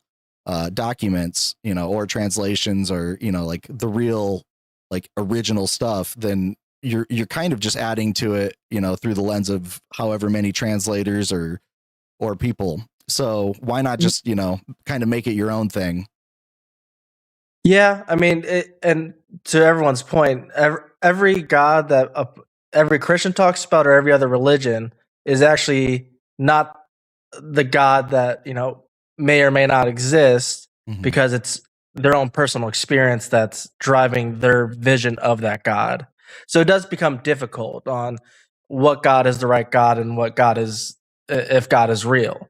documents, or translations, or like the real like original stuff, then you're kind of just adding to it, through the lens of however many translators or people. So why not just kind of make it your own thing? Yeah, I mean, and to everyone's point, every God that every Christian talks about or every other religion is actually not the God that may or may not exist, because it's their own personal experience that's driving their vision of that God. So it does become difficult on what God is the right God and what God is, if God is real.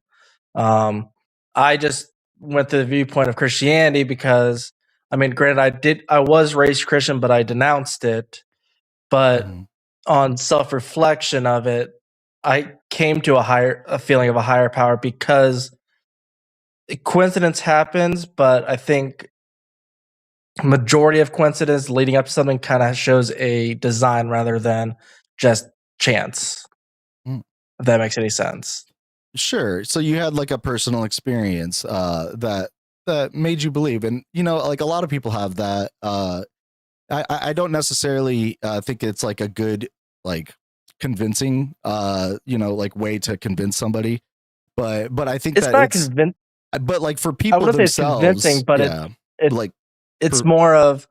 I just went to the viewpoint of Christianity because, I mean, granted, I was raised Christian, but I denounced it. But on self-reflection of it, I came to a feeling of a higher power, because coincidence happens, but I think majority of coincidence leading up to something kind of shows a design rather than just chance. If that makes any sense. Sure. So you had like a personal experience that made you believe, and like a lot of people have that. I don't necessarily think it's like a good like convincing like way to convince somebody, but I think it's not convincing. But like for people themselves, say it's convincing, but it's more of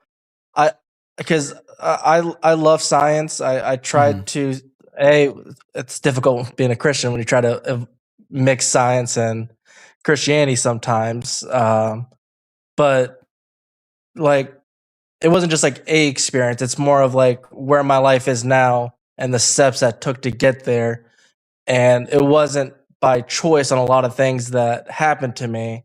because I love science. I tried to it's difficult being a Christian when you try to mix science and Christianity sometimes, but like it wasn't just like a experience. It's more of like where my life is now and the steps that took to get there. and it wasn't by choice on a lot of things that happened to me.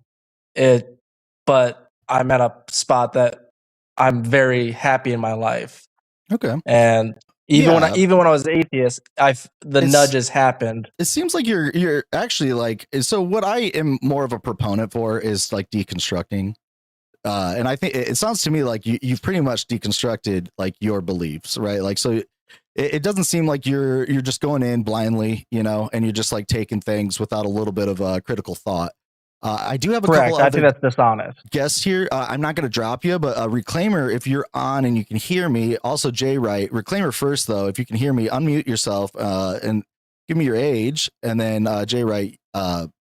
But I'm at a spot that I'm very happy in my life. Okay. And even when I was atheist, the nudges happened. It seems like you're actually like, so what I am more of a proponent for is like deconstructing. And I think it sounds to me like you've pretty much deconstructed like your beliefs, right? Like, so it doesn't seem like you're just going in blindly, you know, and you're just like taking things without a little bit of critical thought. I do have a couple I think that's dishonest. Guests here. I'm not going to drop you, but Reclaimer, if you're on and you can hear me, also Jay Wright. Reclaimer first, though, if you can hear me, unmute yourself and give me your age, and then Jay Wright,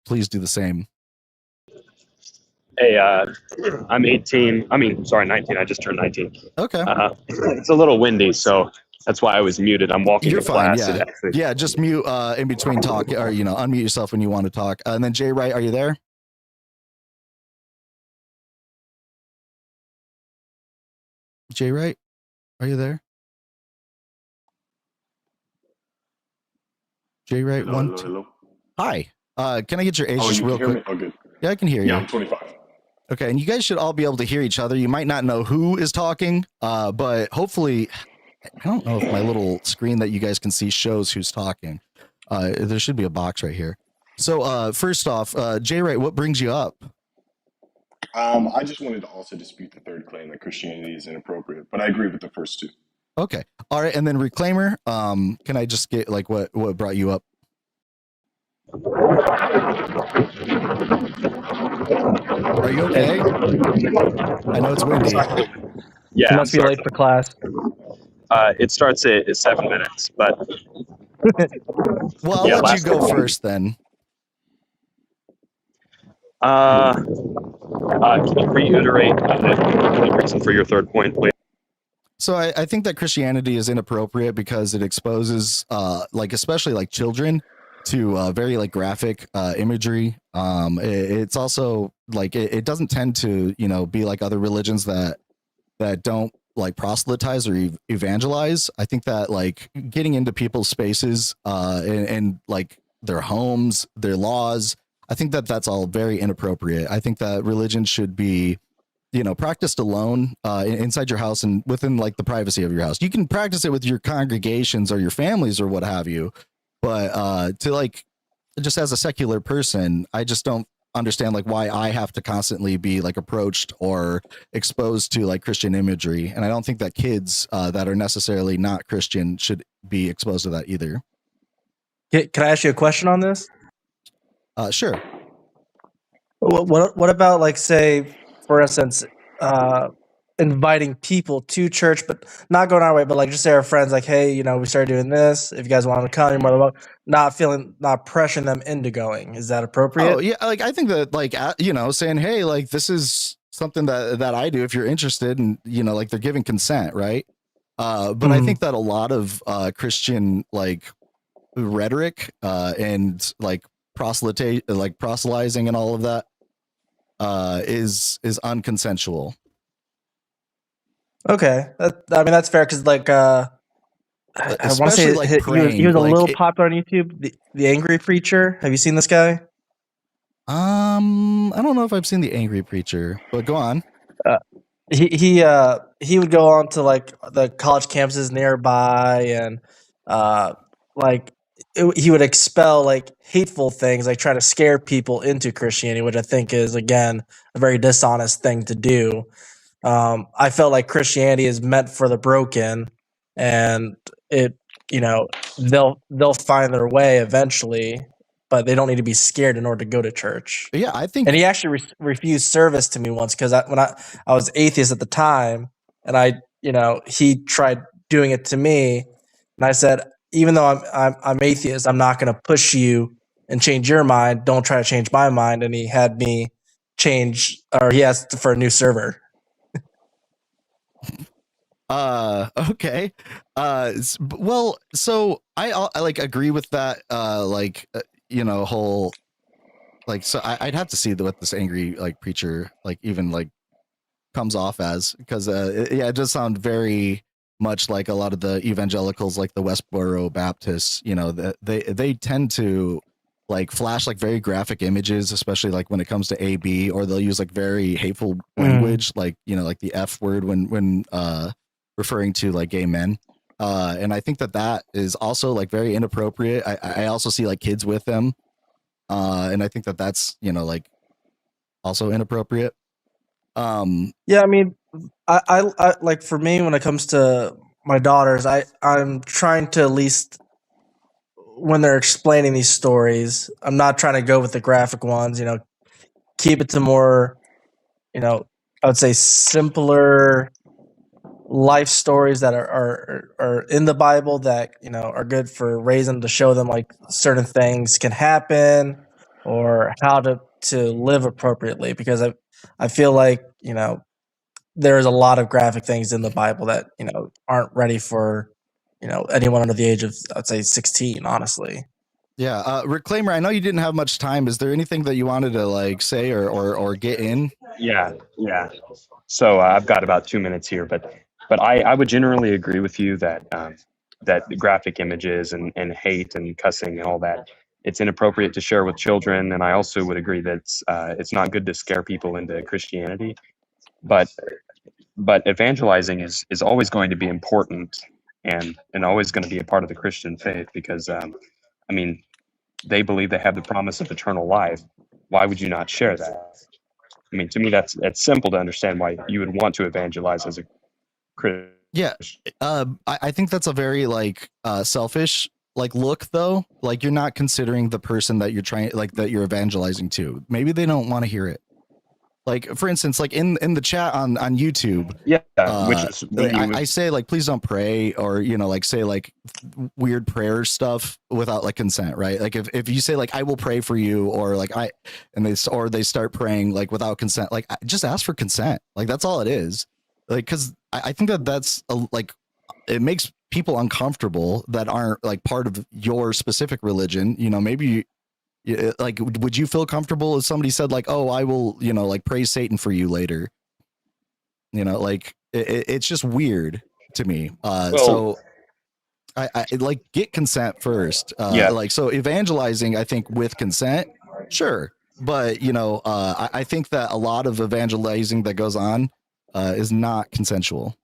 please do the same. Hey, I'm 18. 19. I just turned 19. Okay. It's a little windy, so that's why I was muted. I'm walking to class. Yeah. Yeah, just mute in between talk, or unmute yourself when you want to talk. And then Jay Wright, are you there? Jay Wright, are you there? Jay Wright, hello. Hi. Can I get your age just real quick? Oh, good. Yeah, I can hear you. Yeah, I'm 25. Okay, and you guys should all be able to hear each other. You might not know who is talking, but hopefully, I don't know if my little screen that you guys can see shows who's talking. There should be a box right here. So first off, Jay Wright, what brings you up? I just wanted to also dispute the third claim that Christianity is inappropriate, but I agree with the first two. Okay. All right. And then Reclaimer, can I just get like what brought you up? Are you okay? I know it's windy. Yeah. You must be late for class. It starts at 7 minutes, but well, I'll let you go first then. Can you reiterate the reason for your third point, please? So I think that Christianity is inappropriate because it exposes, like especially like children, to very like graphic imagery. It's also like it doesn't tend to be like other religions that don't like proselytize or evangelize. I think that like getting into people's spaces and like their homes, their laws, I think that that's all very inappropriate. I think that religion should be, practiced alone inside your house and within like the privacy of your house. You can practice it with your congregations or your families or what have you, but to like just as a secular person, I just don't understand like why I have to constantly be like approached or exposed to like Christian imagery. And I don't think that kids that are necessarily not Christian should be exposed to that either. Can I ask you a question on this? Sure. What about like, say, for instance, inviting people to church, but not going our way, but like just say our friends, like, hey, we started doing this. If you guys want to come, you're more than welcome. Not pressuring them into going. Is that appropriate? Oh yeah, like I think that like saying, hey, like this is something that I do if you're interested, and like they're giving consent, right? But I think that a lot of Christian like rhetoric and like proselytizing and all of that is unconsensual. Okay, that's fair because like I want to say like he was a little popular on YouTube. The Angry Preacher. Have you seen this guy? I don't know if I've seen the Angry Preacher, but go on. He would go on to like the college campuses nearby and he would expel like hateful things, like try to scare people into Christianity, which I think is again a very dishonest thing to do. I felt like Christianity is meant for the broken, and they'll find their way eventually, but they don't need to be scared in order to go to church. Yeah, I think. And he actually refused service to me once because when I was atheist at the time, and he tried doing it to me, and I said, even though I'm atheist, I'm not going to push you and change your mind. Don't try to change my mind. And he had me he asked for a new server. Okay. Well, so I like agree with that. Whole like, so I'd have to see what this angry like preacher like even like comes off as, because it does sound very much like a lot of the evangelicals, like the Westboro Baptists, they tend to like flash like very graphic images, especially like when it comes to AB, or they'll use like very hateful language, like like the F word when referring to like gay men. And I think that is also like very inappropriate. I also see like kids with them, and I think that's like also inappropriate. Yeah, I mean, I like, for me, when it comes to my daughters, I'm trying to, at least when they're explaining these stories, I'm not trying to go with the graphic ones. Keep it to more, I would say, simpler life stories that are in the Bible that are good for raising, to show them like certain things can happen, or how to live appropriately, because I feel like there's a lot of graphic things in the Bible that aren't ready for anyone under the age of, I'd say, 16, honestly. Yeah, Reclaimer, I know you didn't have much time. Is there anything that you wanted to like say or get in? Yeah. So I've got about 2 minutes here, but I would generally agree with you that that graphic images and hate and cussing and all that, it's inappropriate to share with children. And I also would agree that it's not good to scare people into Christianity. But evangelizing is always going to be important, and always going to be a part of the Christian faith, because I mean, they believe they have the promise of eternal life. Why would you not share that? I mean, to me, that's simple to understand why you would want to evangelize as a Christian. Yeah, I think that's a very like selfish like look, though. Like, you're not considering the person that you're trying, like, that you're evangelizing to. Maybe they don't want to hear it. Like, for instance, like in the chat on YouTube, Yeah, which is I say like, please don't pray, or like say like weird prayer stuff without like consent, right? Like if you say like, I will pray for you, or like they start praying like without consent, like just ask for consent. Like, that's all it is. Like, because I think that's like, it makes people uncomfortable that aren't like part of your specific religion. Maybe like, would you feel comfortable if somebody said like, oh, I will, like praise Satan for you later? Like it's just weird to me. So I like, get consent first. Yeah. Like, so evangelizing, I think, with consent, sure. But, I think that a lot of evangelizing that goes on is not consensual.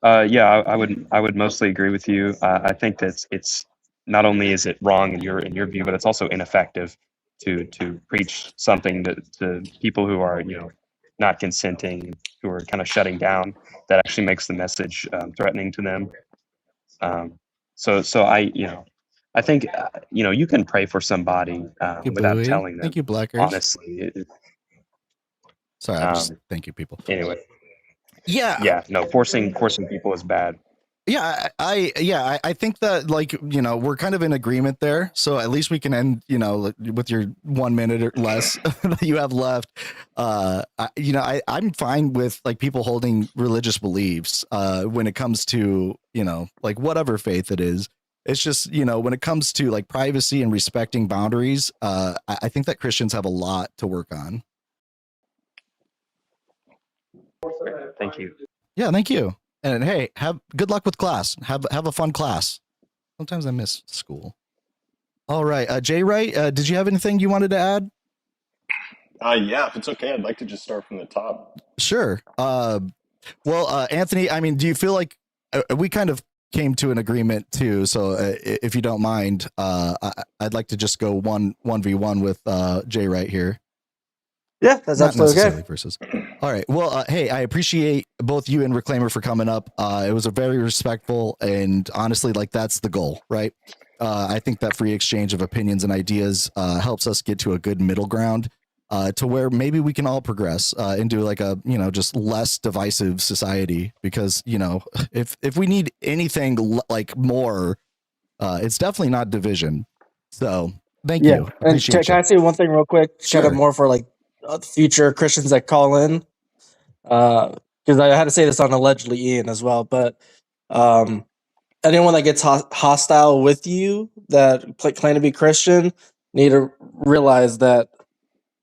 Yeah, I would mostly agree with you. I think that it's not only is it wrong in your view, but it's also ineffective to preach something to people who are not consenting, who are kind of shutting down. That actually makes the message threatening to them. So I think you can pray for somebody without Bluey. telling them. Thank you, Blackers. Honestly, sorry, I'm just thank you, people. Anyway. Yeah. No, forcing people is bad. Yeah, I think that, like, we're kind of in agreement there. So at least we can end, with your 1 minute or less that you have left. I'm fine with like people holding religious beliefs when it comes to, like whatever faith it is. It's just, when it comes to like privacy and respecting boundaries, I think that Christians have a lot to work on. Thank you. Yeah, thank you. And hey, have good luck with class. Have a fun class. Sometimes I miss school. All right, Jay Wright, did you have anything you wanted to add? Yeah, if it's okay, I'd like to just start from the top. Sure. Well, Anthony, I mean, do you feel like we kind of came to an agreement too? So if you don't mind, I'd like to just go 1v1 with Jay Wright here. Yeah, that's Not absolutely necessarily okay. versus. All right. Well, hey, I appreciate both you and Reclaimer for coming up. It was a very respectful, and honestly, like, that's the goal, right? I think that free exchange of opinions and ideas helps us get to a good middle ground to where maybe we can all progress into like a, just less divisive society. Because, if we need anything like more, it's definitely not division. So thank you. And can I say one thing real quick? Sure. Kind of more for like future Christians that call in, because I had to say this on allegedly Ian as well. But anyone that gets hostile with you that claim to be Christian need to realize that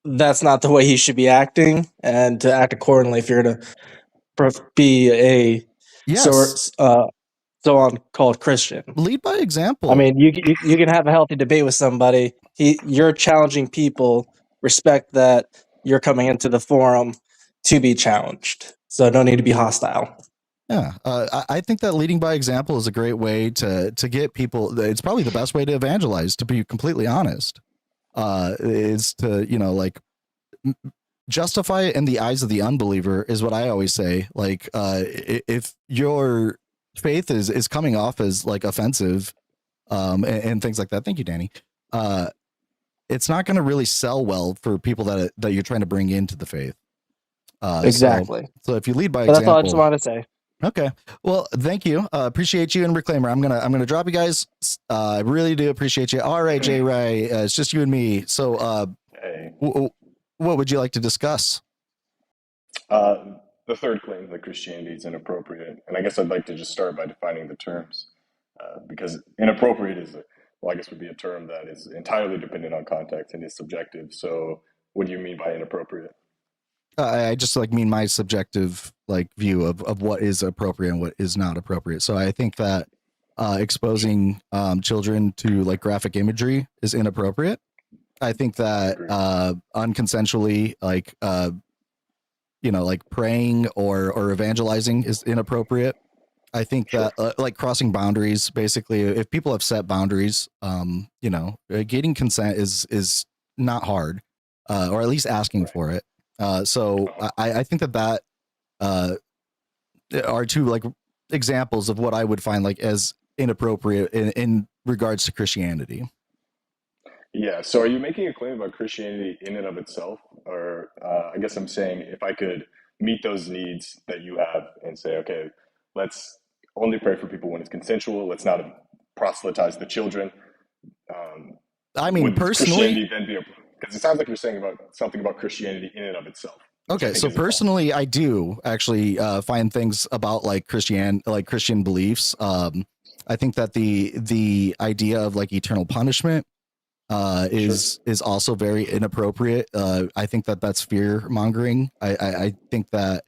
that's not the way he should be acting, and to act accordingly if you're gonna be a Yes. so on called Christian. Lead by example. I mean, you can have a healthy debate with somebody. You're challenging people. Respect that you're coming into the forum to be challenged. So no need to be hostile. Yeah, I think that leading by example is a great way to get people. It's probably the best way to evangelize, to be completely honest. Is to, you know, like justify it in the eyes of the unbeliever is what I always say. Like, if your faith is coming off as like offensive, and things like that. Thank you, Danny. It's not going to really sell well for people that you're trying to bring into the faith. Exactly. So if you lead by But example, that's all I just wanted to say. Okay. Well, thank you. Appreciate you and Reclaimer. I'm gonna drop you guys. I really do appreciate you. All right, Jay Ray. It's just you and me. So, Hey. What would you like to discuss? The third claim that Christianity is inappropriate, and I guess I'd like to just start by defining the terms, because inappropriate is, well, I guess would be a term that is entirely dependent on context and is subjective. So, what do you mean by inappropriate? I just like mean my subjective like view of what is appropriate and what is not appropriate. So I think that exposing children to like graphic imagery is inappropriate. I think that unconsensually like you know, like praying or evangelizing is inappropriate. I think that like crossing boundaries, basically, if people have set boundaries, you know, getting consent is not hard, or at least asking for it. So I think that are two like examples of what I would find like as inappropriate in regards to Christianity. Yeah. So are you making a claim about Christianity in and of itself? Or I guess I'm saying if I could meet those needs that you have and say, okay, let's only pray for people when it's consensual. Let's not proselytize the children. I mean, personally, Christianity then be because it sounds like you're saying about something about Christianity in and of itself. Okay, so personally, I do actually find things about like Christian beliefs. I think that the idea of like eternal punishment is also very inappropriate. I think that that's fear mongering. I think that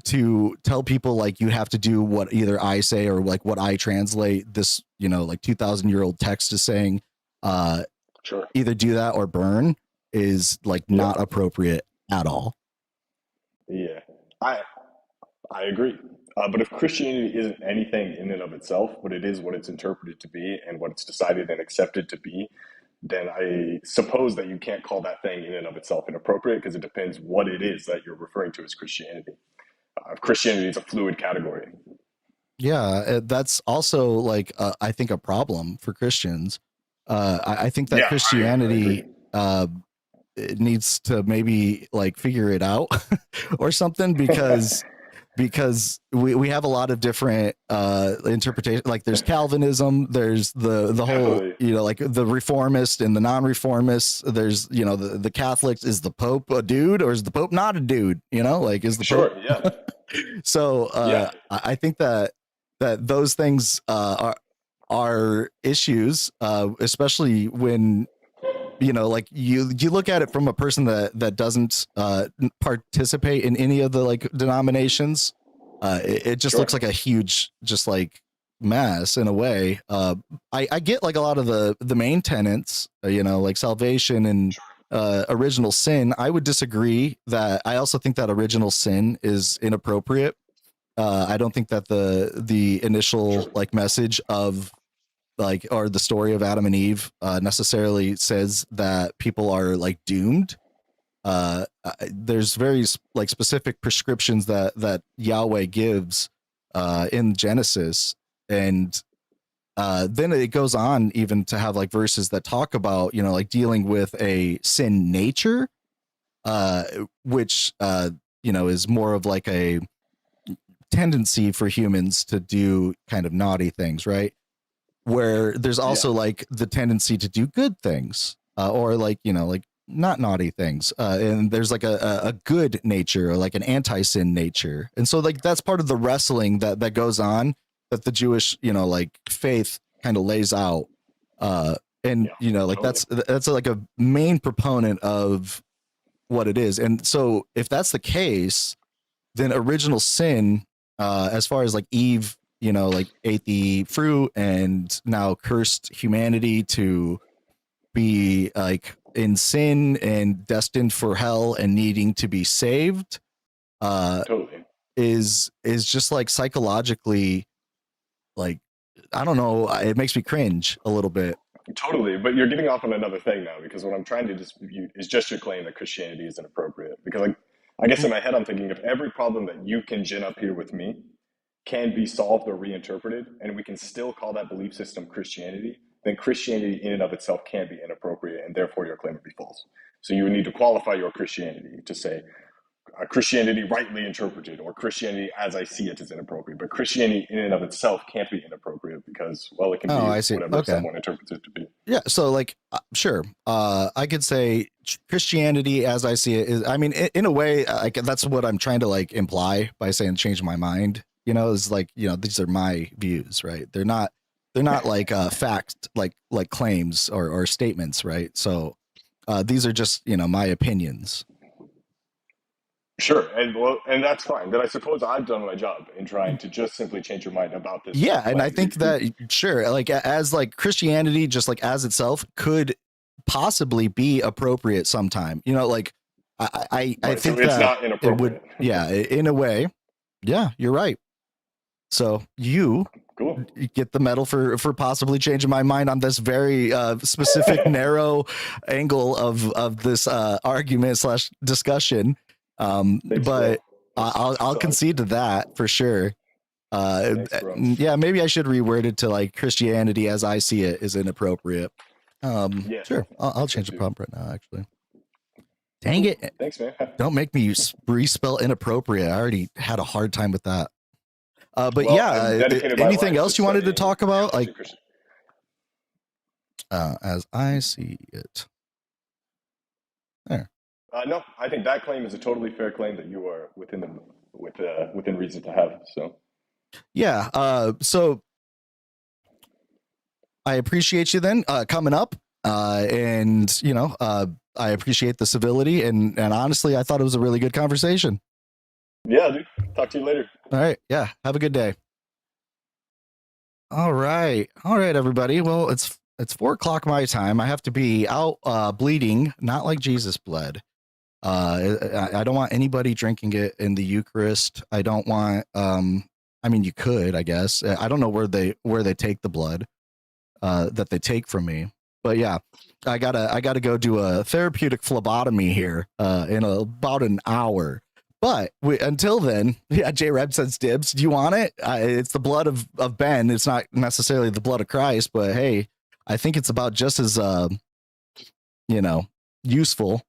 to tell people like you have to do what either I say or like what I translate this, you know, like 2,000-year-old text is saying, either do that or burn is like not appropriate at all. Yeah, I agree. But if Christianity isn't anything in and of itself, but it is what it's interpreted to be and what it's decided and accepted to be, then I suppose that you can't call that thing in and of itself inappropriate because it depends what it is that you're referring to as Christianity. Christianity is a fluid category. Yeah, that's also like I think a problem for Christians. I think that Christianity it needs to maybe like figure it out or something because we have a lot of different interpretation. Like there's Calvinism, there's the whole, you know, like the reformist and the non-reformists. There's, you know, the Catholics. Is the Pope a dude or is the Pope not a dude? You know, like is the Pope? Yeah. So I think that those things are issues, especially when, you know, like you look at it from a person that doesn't participate in any of the like denominations. It just looks like a huge just like mess in a way. I get like a lot of the main tenets, you know, like salvation and original sin. I would disagree that. I also think that original sin is inappropriate. I don't think that the initial like message of like, or the story of Adam and Eve necessarily says that people are like doomed. There's very like specific prescriptions that Yahweh gives in Genesis, and then it goes on even to have like verses that talk about, you know, like dealing with a sin nature, which you know, is more of like a tendency for humans to do kind of naughty things, right? Where there's also like the tendency to do good things, or like, you know, like not naughty things. And there's like a good nature or like an anti-sin nature. And so like, that's part of the wrestling that goes on that the Jewish, you know, like faith kind of lays out. And you know, like that's like a main proponent of what it is. And so if that's the case, then original sin, as far as like Eve, you know, like ate the fruit and now cursed humanity to be like in sin and destined for hell and needing to be saved, Totally. is just like psychologically, like, I don't know, it makes me cringe a little bit. Totally, but you're getting off on another thing now, because what I'm trying to dispute is just your claim that Christianity is inappropriate. Because, like, I guess in my head I'm thinking, if every problem that you can gin up here with me can be solved or reinterpreted, and we can still call that belief system Christianity, then Christianity in and of itself can't be inappropriate, and therefore your claim would be false. So you would need to qualify your Christianity to say, Christianity rightly interpreted, or Christianity as I see it is inappropriate. But Christianity in and of itself can't be inappropriate because, well, it can be whatever someone interprets it to be. Yeah, so like, sure, I could say Christianity as I see it is, I mean, in a way, like, that's what I'm trying to like imply by saying change my mind, you know, is like, you know, these are my views, right? They're not like fact, like claims or statements, right? So these are just, you know, my opinions. Sure, and that's fine. Then I suppose I've done my job in trying to just simply change your mind about this. Yeah, and I think that, sure, like as like Christianity, just like as itself, could possibly be appropriate sometime. You know, like I think so it's that not inappropriate. It would, yeah, in a way, yeah, you're right. So you get the medal for possibly changing my mind on this very specific narrow angle of this argument / discussion. But I'll concede to that for sure. Yeah, maybe I should reword it to like Christianity as I see it is inappropriate. Yeah, sure, I'll change the prompt right now. Actually, dang it! Thanks, man. Don't make me respell inappropriate. I already had a hard time with that. But Well, yeah, anything else you wanted to talk about? Like, as I see it. There. No, I think that claim is a totally fair claim that you are within reason to have. So, yeah. So I appreciate you then coming up, and you know, I appreciate the civility and honestly, I thought it was a really good conversation. Yeah, dude. Talk to you later. All right. Yeah. Have a good day. All right, everybody. Well, it's 4:00 my time. I have to be out bleeding, not like Jesus bled. I don't want anybody drinking it in the Eucharist. I don't want. I mean, you could, I guess. I don't know where they take the blood that they take from me. But yeah, I gotta go do a therapeutic phlebotomy here in about an hour. But until then, yeah, J-Reb says dibs. Do you want it? It's the blood of Ben. It's not necessarily the blood of Christ, but hey, I think it's about just as, useful.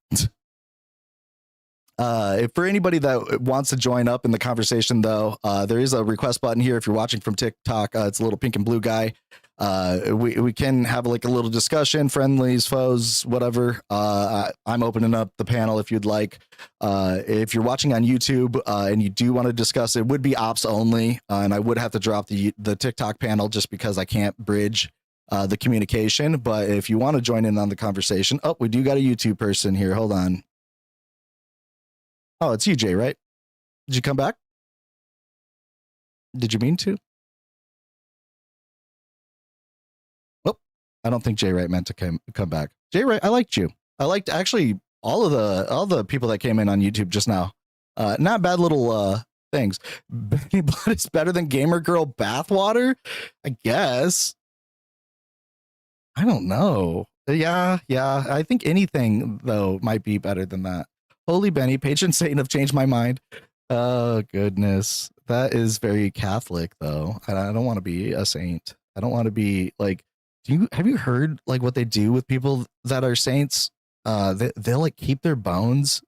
For anybody that wants to join up in the conversation, though, there is a request button here. If you're watching from TikTok, it's a little pink and blue guy. We can have like a little discussion, friendlies, foes, whatever. I'm opening up the panel if you'd like. If you're watching on YouTube and you do want to discuss, it would be ops only, and I would have to drop the TikTok panel just because I can't bridge the communication. But if you want to join in on the conversation, we do got a YouTube person here. Hold on. Oh, it's you, Jay, right? Did you come back? Did you mean to? Oh, I don't think Jay Wright meant to come back. Jay Wright, I liked you. I liked actually all the people that came in on YouTube just now. Not bad little things. Benny Blood is better than Gamer Girl Bathwater? I guess. I don't know. Yeah. I think anything, though, might be better than that. Holy Benny, patron saint of Change My Mind. Oh, goodness. That is very Catholic, though. I don't want to be a saint. I don't want to be like, have you heard like what they do with people that are saints? They'll like keep their bones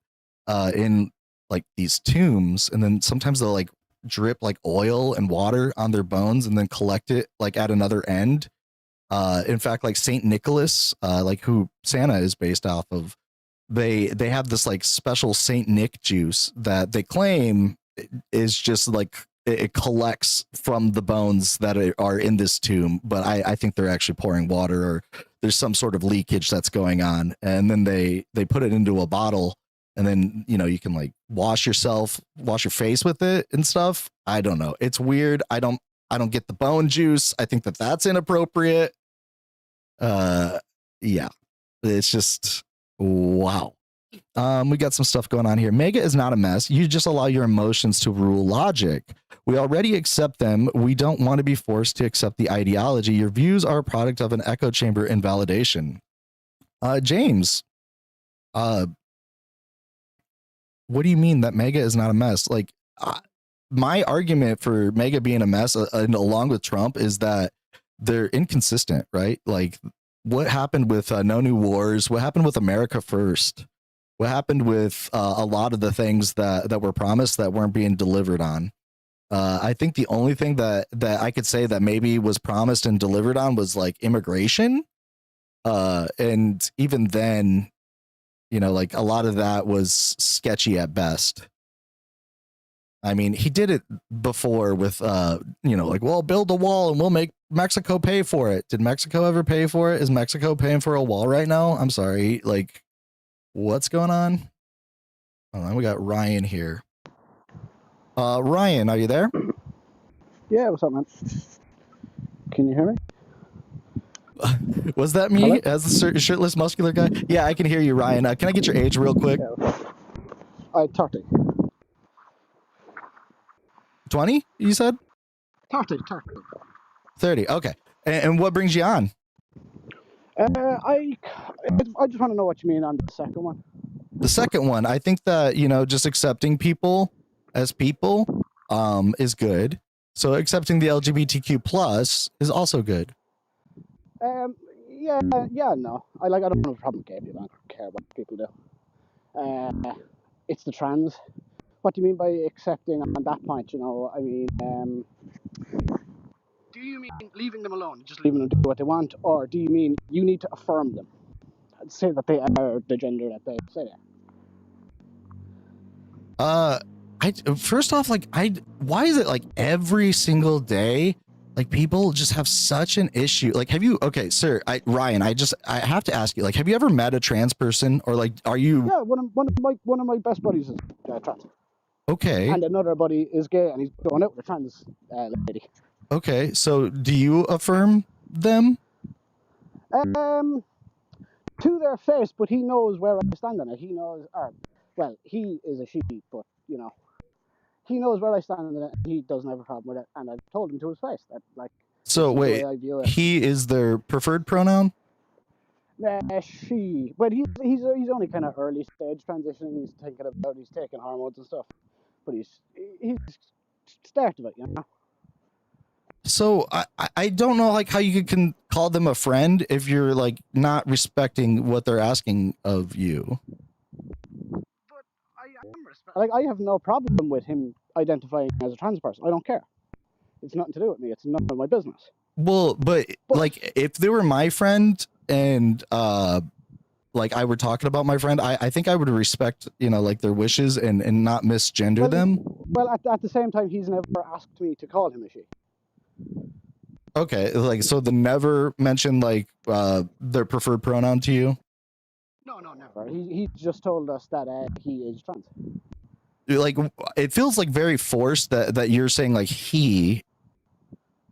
in like these tombs, and then sometimes they'll like drip like oil and water on their bones and then collect it like at another end. In fact, like Saint Nicholas, like who Santa is based off of, they have this like special Saint Nick juice that they claim is just like it collects from the bones that are in this tomb, but I think they're actually pouring water, or there's some sort of leakage that's going on, and then they put it into a bottle and then you can like wash your face with it and stuff. I don't know. It's weird. I don't get the bone juice. I think that's inappropriate. Yeah, it's just wow. We got some stuff going on here. MAGA is not a mess. You just allow your emotions to rule logic. We already accept them. We don't want to be forced to accept the ideology. Your views are a product of an echo chamber invalidation. James, what do you mean that MAGA is not a mess? Like, my argument for MAGA being a mess, and along with Trump, is that they're inconsistent, right? Like, what happened with No New Wars? What happened with America First? What happened with a lot of the things that were promised that weren't being delivered on? I think the only thing that I could say that maybe was promised and delivered on was like immigration. And even then, like a lot of that was sketchy at best. I mean, he did it before with, like, well, build a wall and we'll make Mexico pay for it. Did Mexico ever pay for it? Is Mexico paying for a wall right now? I'm sorry. Like, what's going on? Hold on, we got Ryan here. Ryan, are you there? Yeah, what's up, man? Can you hear me? Was that me? Hello? As the shirtless muscular guy? Yeah, I can hear you, Ryan. Can I get your age real quick? I 30. 20, you said? 30. 30, okay. And what brings you on? I just want to know what you mean on the second one. The second one, I think that, just accepting people as people is good. So accepting the LGBTQ plus is also good. Yeah, no. I don't have a problem with gay people. I don't care what people do. It's the trans. What do you mean by accepting on that point? I mean, do you mean leaving them alone, just leaving them do what they want, or do you mean you need to affirm them, say that they are the gender that they say they are? First off, why is it like every single day, like people just have such an issue? Like, okay, sir, Ryan, I have to ask you, like, have you ever met a trans person, or like, are you? Yeah, one of my best buddies is trans. Okay. And another buddy is gay, and he's going out with a trans lady. Okay, so do you affirm them? To their face, but he knows where I stand on it. He knows, well, he is a she, but he knows where I stand on it. And he doesn't have a problem with it, and I've told him to his face that, like. So wait, the way I view it. He is their preferred pronoun? She, but he's only kind of early stage transitioning. He's taking hormones and stuff, but he's start of it, So I don't know, like, how you can call them a friend if you're like not respecting what they're asking of you. But I have no problem with him identifying as a trans person. I don't care. It's nothing to do with me. It's none of my business. Well, but like, if they were my friend and like I were talking about my friend, I think I would respect, like their wishes and not misgender them. Well, at the same time, he's never asked me to call him a she. Okay, like, so they never mentioned like their preferred pronoun to you? No, never. He just told us that he is trans. Like, it feels like very forced that you're saying like he,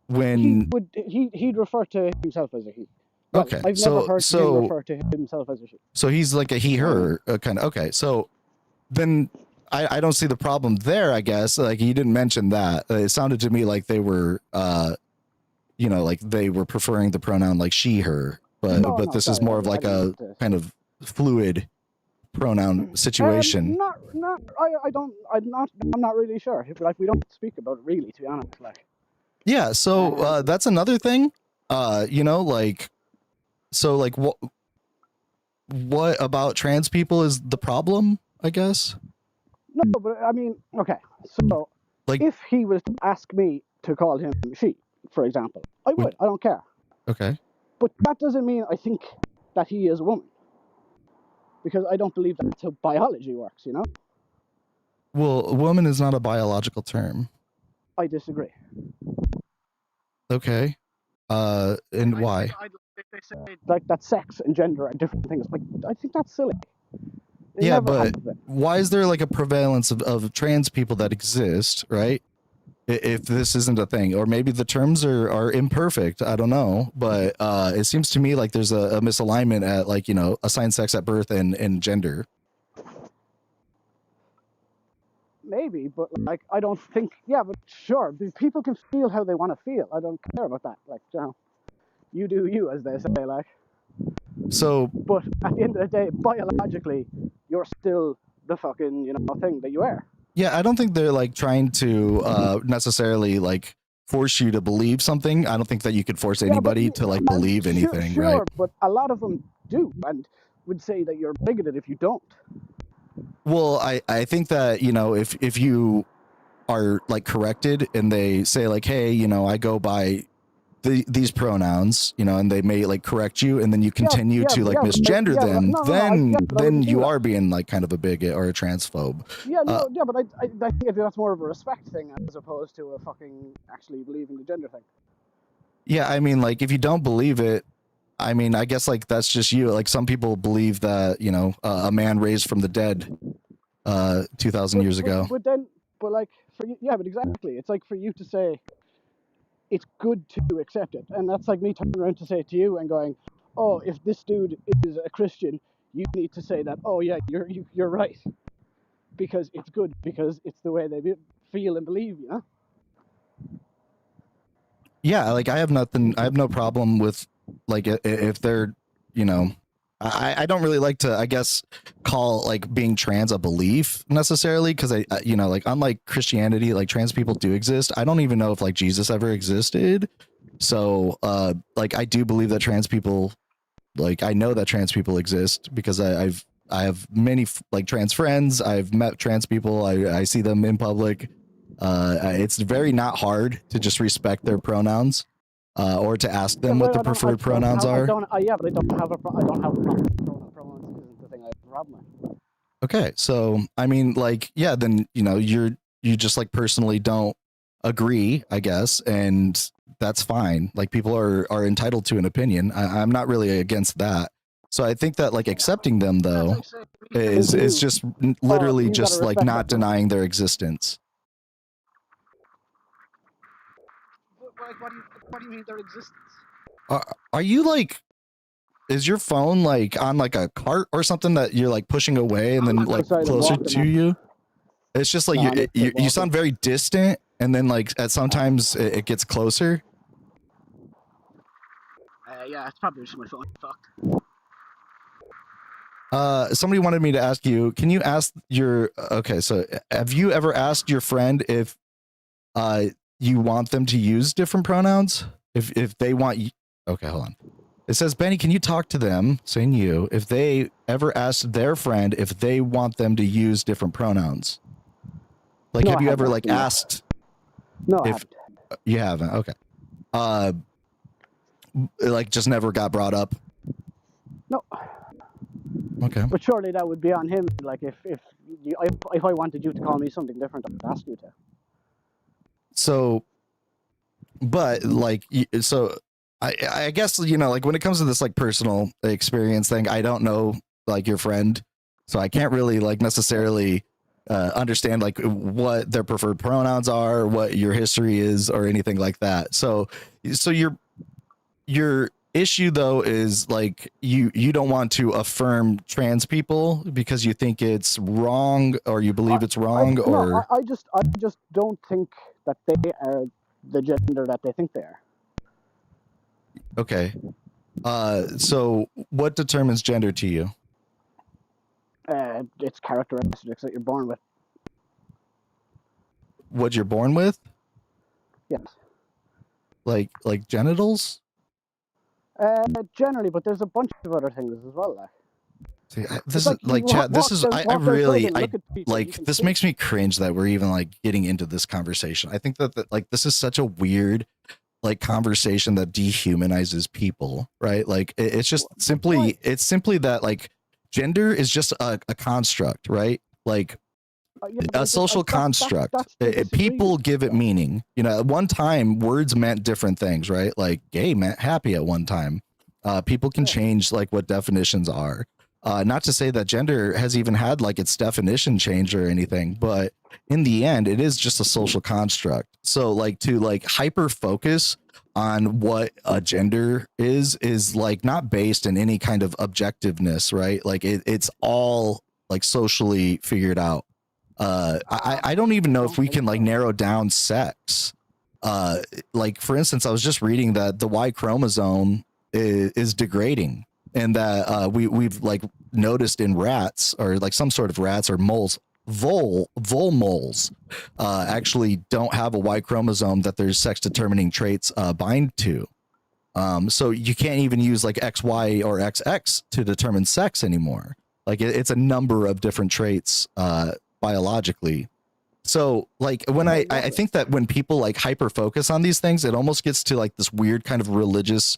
when he'd refer to himself as a he. Well, okay, I've never heard him refer to himself as a she. So he's like a he, her kind of. Okay, so then I don't see the problem there. I guess, like, you didn't mention that. It sounded to me like they were, like they were preferring the pronoun like she, her. But this is more of like a kind of fluid pronoun situation. I'm not really sure. Like, we don't speak about it really, to be honest. Like. Yeah. So that's another thing. Like. So, like, what about trans people is the problem, I guess? No, but I mean, okay. So, like, if he was to ask me to call him she, for example, I would. I don't care. Okay. But that doesn't mean I think that he is a woman. Because I don't believe that's how biology works, Well, a woman is not a biological term. I disagree. Okay. And why? They say like that sex and gender are different things. Like, I think that's silly. Yeah, but why is there like a prevalence of trans people that exist, right? If this isn't a thing, or maybe the terms are imperfect, I don't know, but it seems to me like there's a misalignment at, like, you know, assigned sex at birth and gender. Maybe, but like I don't think. Yeah, but sure, people can feel how they want to feel. I don't care about that. Like, you know, you do you, as they say. Like, so. But at the end of the day, biologically, you're still the fucking, you know, thing that you are. Yeah, I don't think they're like trying to necessarily like force you to believe something. I don't think that you could force anybody to like believe anything, sure, right? But a lot of them do, and would say that you're bigoted if you don't. Well, I think that, you know, if you are like corrected and they say like, hey, you know, I go by these pronouns, you know, and they may like correct you, and then you continue to like misgender them, then you are being like kind of a bigot or a transphobe. Yeah, but I think that's more of a respect thing as opposed to a fucking actually believing the gender thing. Yeah, I mean, like, if you don't believe it, I mean, I guess like that's just you. Like, some people believe that, you know, a man raised from the dead 2,000 years ago. But like for you, yeah, but exactly, it's like for you to say it's good to accept it, and that's like me turning around to say it to you and going, oh, if this dude is a Christian, you need to say that, oh yeah, you're right, because it's good, because it's the way they feel and believe, you know. Yeah, like I have no problem with like if they're, you know, I don't really like to, I guess, call like being trans a belief necessarily, because I you know, like unlike Christianity, like trans people do exist. I don't even know if like Jesus ever existed. So like I do believe that trans people, like I know that trans people exist because I have many like trans friends. I've met trans people. I see them in public. It's very not hard to just respect their pronouns, or to ask them what their preferred pronouns are. Yeah, but I don't have a problem with pronouns. Isn't the thing I have a problem with. Okay, so I mean, like, yeah, then you know you just like personally don't agree, I guess, and that's fine. Like, people are entitled to an opinion. I'm not really against that. So I think that like accepting them though is just literally just like not denying their existence. Like, what do you mean their existence? Are you like, is your phone like on like a cart or something that you're like pushing away and then like closer to you? It's just like you sound very distant, and then like at sometimes it gets closer. Yeah, it's probably just my phone. Fucked. Somebody wanted me to ask you, can you ask your, okay, so have you ever asked your friend if you want them to use different pronouns? If they want you, okay, hold on. It says, Benny, can you talk to them, saying you, if they ever asked their friend if they want them to use different pronouns? Like, have you ever like asked? No, I haven't. You haven't, okay. Like just never got brought up? No. Okay. But surely that would be on him. Like if I wanted you to call me something different, I'd ask you to. So, but like, so I guess, you know, like when it comes to this like personal experience thing, I don't know like your friend, so I can't really like necessarily understand like what their preferred pronouns are, what your history is, or anything like that. So your issue though is like you don't want to affirm trans people because you think it's wrong, or you believe it's wrong, or I just don't think that they are the gender that they think they are. Okay. So what determines gender to you? It's characteristics that you're born with. What you're born with? Yes. Like genitals? Generally, but there's a bunch of other things as well. Like. See, this is like chat. This is I really like this makes me cringe that we're even like getting into this conversation. I think that like this is such a weird like conversation that dehumanizes people, right? Like it's just simply that like gender is just a construct, right? Like a social construct. People give it meaning. You know, at one time words meant different things, right? Like gay meant happy at one time. People can change like what definitions are. Not to say that gender has even had like its definition change or anything, but in the end, it is just a social construct. So like to like hyper focus on what a gender is like not based in any kind of objectiveness, right? Like it's all like socially figured out. I don't even know if we can like narrow down sex. Like for instance, I was just reading that the Y chromosome is degrading, and that we've like noticed in rats or like some sort of rats or moles, vole moles actually don't have a Y chromosome that their sex determining traits bind to. So you can't even use like XY or XX to determine sex anymore. Like it's a number of different traits biologically. So like when I think that when people like hyper focus on these things, it almost gets to like this weird kind of religious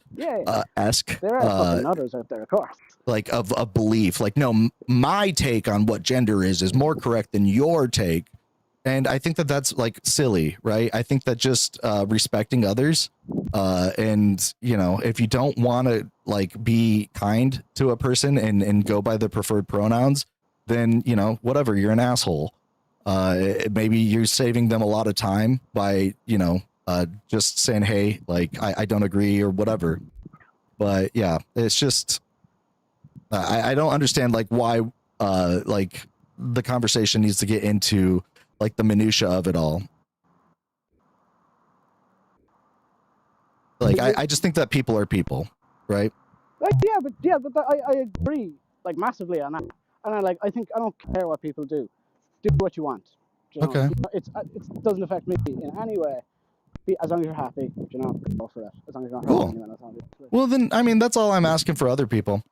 esque there are fucking others out there, of course. Like of a belief, like no, my take on what gender is more correct than your take. And I think that that's like silly, right? I think that just respecting others and, you know, if you don't want to like be kind to a person and go by the preferred pronouns, then, you know, whatever, you're an asshole. Maybe you're saving them a lot of time by, you know, just saying, hey, like, I don't agree or whatever. But yeah, it's just, I don't understand like why, like the conversation needs to get into like the minutia of it all. Like, I just think that people are people, right? Like, yeah, but I agree like massively on that. And I think I don't care what people do. Do what you want. You know? Okay. It doesn't affect me in any way. As long as you're happy, you know, go for it. As long as you're not hurting anyone else. Well, then, I mean, that's all I'm asking for other people.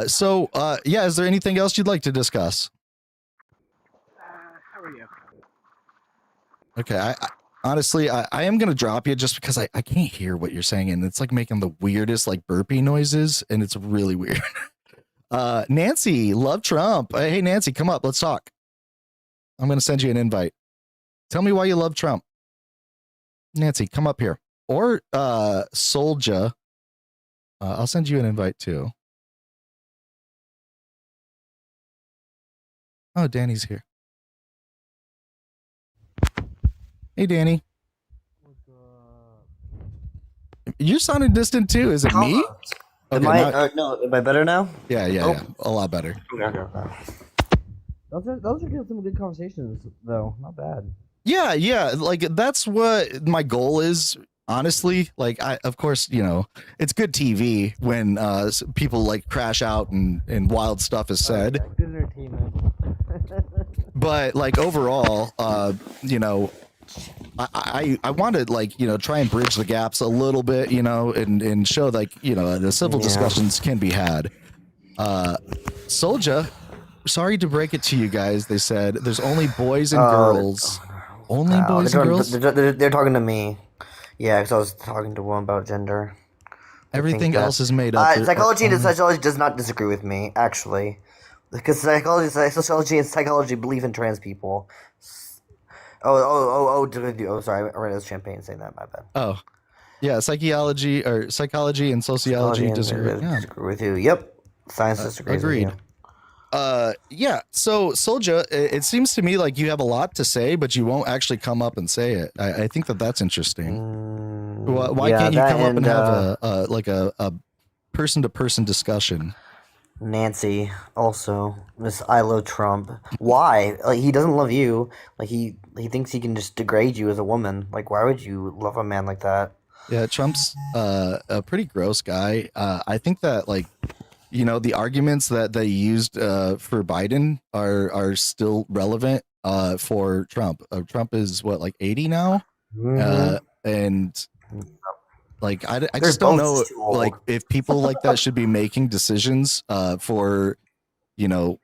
So, yeah, is there anything else you'd like to discuss? How are you? Okay, I honestly, I am going to drop you just because I can't hear what you're saying, and it's like making the weirdest like burpee noises, and it's really weird. Nancy, love Trump. Hey, Nancy, come up. Let's talk. I'm going to send you an invite. Tell me why you love Trump. Nancy, come up here. Or Solja. I'll send you an invite too. Oh, Danny's here. Hey, Danny. You're sounding distant too. Is it me? Okay, no, am I better now? Yeah, yeah, a lot better. Those are some good conversations, though. Not bad. Yeah, like that's what my goal is. Honestly, like of course, you know, it's good TV when people like crash out and wild stuff is said. Okay, good entertainment. But like overall, you know, I want to like, you know, try and bridge the gaps a little bit, you know, and show like, you know, the civil discussions can be had. Solja, sorry to break it to you guys. They said there's only boys and girls. Only boys and girls? They're talking to me. Yeah, because I was talking to one about gender. Everything else is made up. Psychology does not disagree with me, actually. Because sociology and psychology believe in trans people. Oh, sorry, I ran out of champagne saying that, my bad. Oh. Yeah, psychology and sociology disagree with you. Yep. Science disagrees agreed. with you. Yeah, so Solja, it seems to me like you have a lot to say, but you won't actually come up and say it. I think that that's interesting. Why can't you come up and have a person-to-person discussion? Nancy, also, Miss I love Trump. Why? Like, he doesn't love you. Like, he thinks he can just degrade you as a woman. Like, why would you love a man like that? Yeah, Trump's a pretty gross guy. I think that, like, you know, the arguments that they used for Biden are still relevant for Trump. Trump is what, like 80 now? And like I just don't know like if people like that should be making decisions for, you know,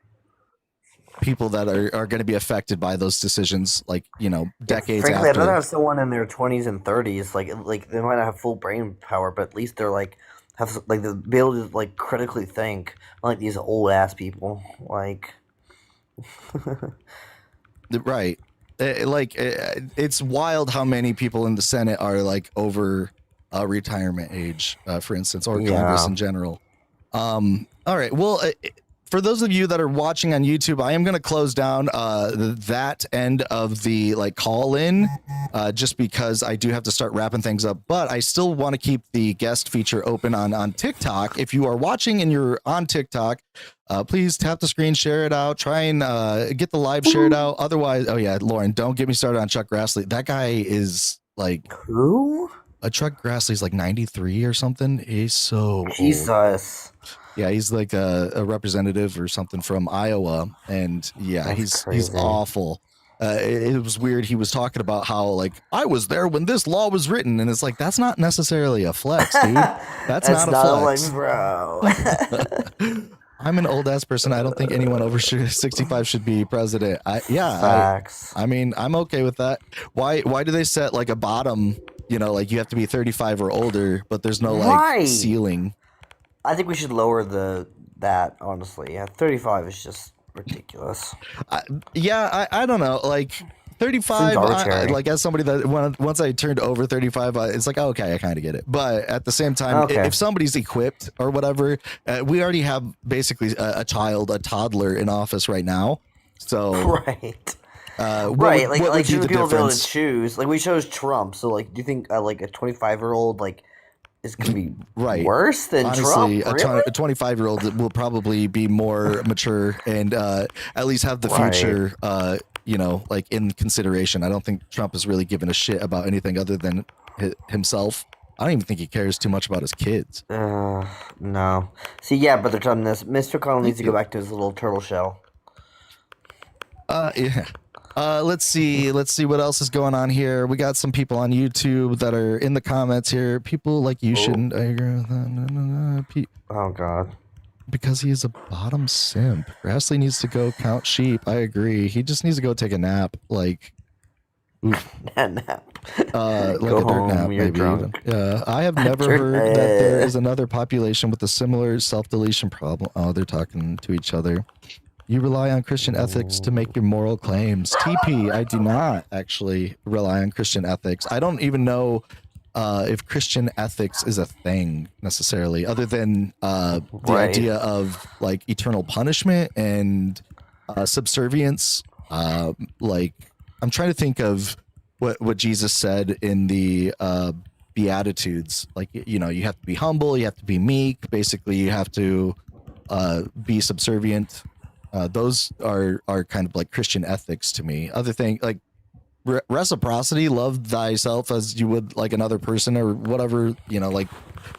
people that are going to be affected by those decisions, like, you know, decades Frankly, after. I'd rather have someone in their 20s and 30s, like they might not have full brain power, but at least they're like have like the be able to like critically think, unlike these old ass people. Like, right? It's wild how many people in the Senate are like over retirement age, for instance, or Congress in general. All right, well, for those of you that are watching on YouTube, I am going to close down that end of the call in just because I do have to start wrapping things up. But I still want to keep the guest feature open on TikTok. If you are watching and you're on TikTok, please tap the screen, share it out, try and get the live shared out. Otherwise, oh yeah, Lauren, don't get me started on Chuck Grassley. That guy is like who? Chuck Grassley's like 93 or something. He's so Jesus. Old. Yeah, he's like a representative or something from Iowa, and yeah, he's awful. It was weird. He was talking about how I was there when this law was written, and it's like that's not necessarily a flex, dude. That's not a flex, bro. I'm an old ass person. I don't think anyone over 65 should be president. Facts. I mean, I'm okay with that. Why do they set like a bottom? You know, like you have to be 35 or older, but there's no ceiling. I think we should lower that, honestly. Yeah, 35 is just ridiculous. I don't know. Like 35, as somebody that once I turned over 35, it's like, okay, I kind of get it. But at the same time, if somebody's equipped or whatever, we already have basically a toddler in office right now. So right. Should people be able to choose? Like we chose Trump, so do you think a 25-year-old is going to be worse than honestly, Trump? Really? A 25-year-old will probably be more mature and at least have the future, in consideration. I don't think Trump is really giving a shit about anything other than himself. I don't even think he cares too much about his kids. No. See, yeah, but they're telling this. Mr. Connell needs to go back to his little turtle shell. Yeah. Let's see what else is going on here. We got some people on YouTube that are in the comments here. People like you shouldn't. I agree with that. Oh God. Because he is a bottom simp. Grassley needs to go count sheep. I agree. He just needs to go take a nap. A nap. Like go a dirt nap, maybe. Yeah. I have never heard that there is another population with a similar self-deletion problem. Oh, they're talking to each other. You rely on Christian ethics to make your moral claims. TP, I do not actually rely on Christian ethics. I don't even know if Christian ethics is a thing necessarily, other than the idea of eternal punishment and subservience. I'm trying to think of what Jesus said in the Beatitudes. You have to be humble, you have to be meek. Basically, you have to be subservient. Those are kind of like Christian ethics to me. Other thing reciprocity, love thyself as you would like another person or whatever,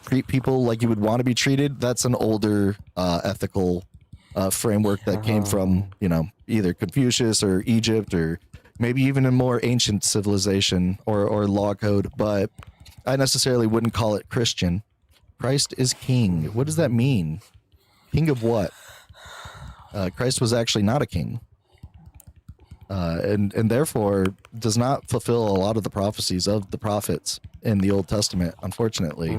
treat people like you would want to be treated. That's an older ethical framework that came from, either Confucius or Egypt or maybe even a more ancient civilization or law code. But I necessarily wouldn't call it Christian. Christ is king. What does that mean? King of what? Christ was actually not a king, and therefore does not fulfill a lot of the prophecies of the prophets in the Old Testament, unfortunately.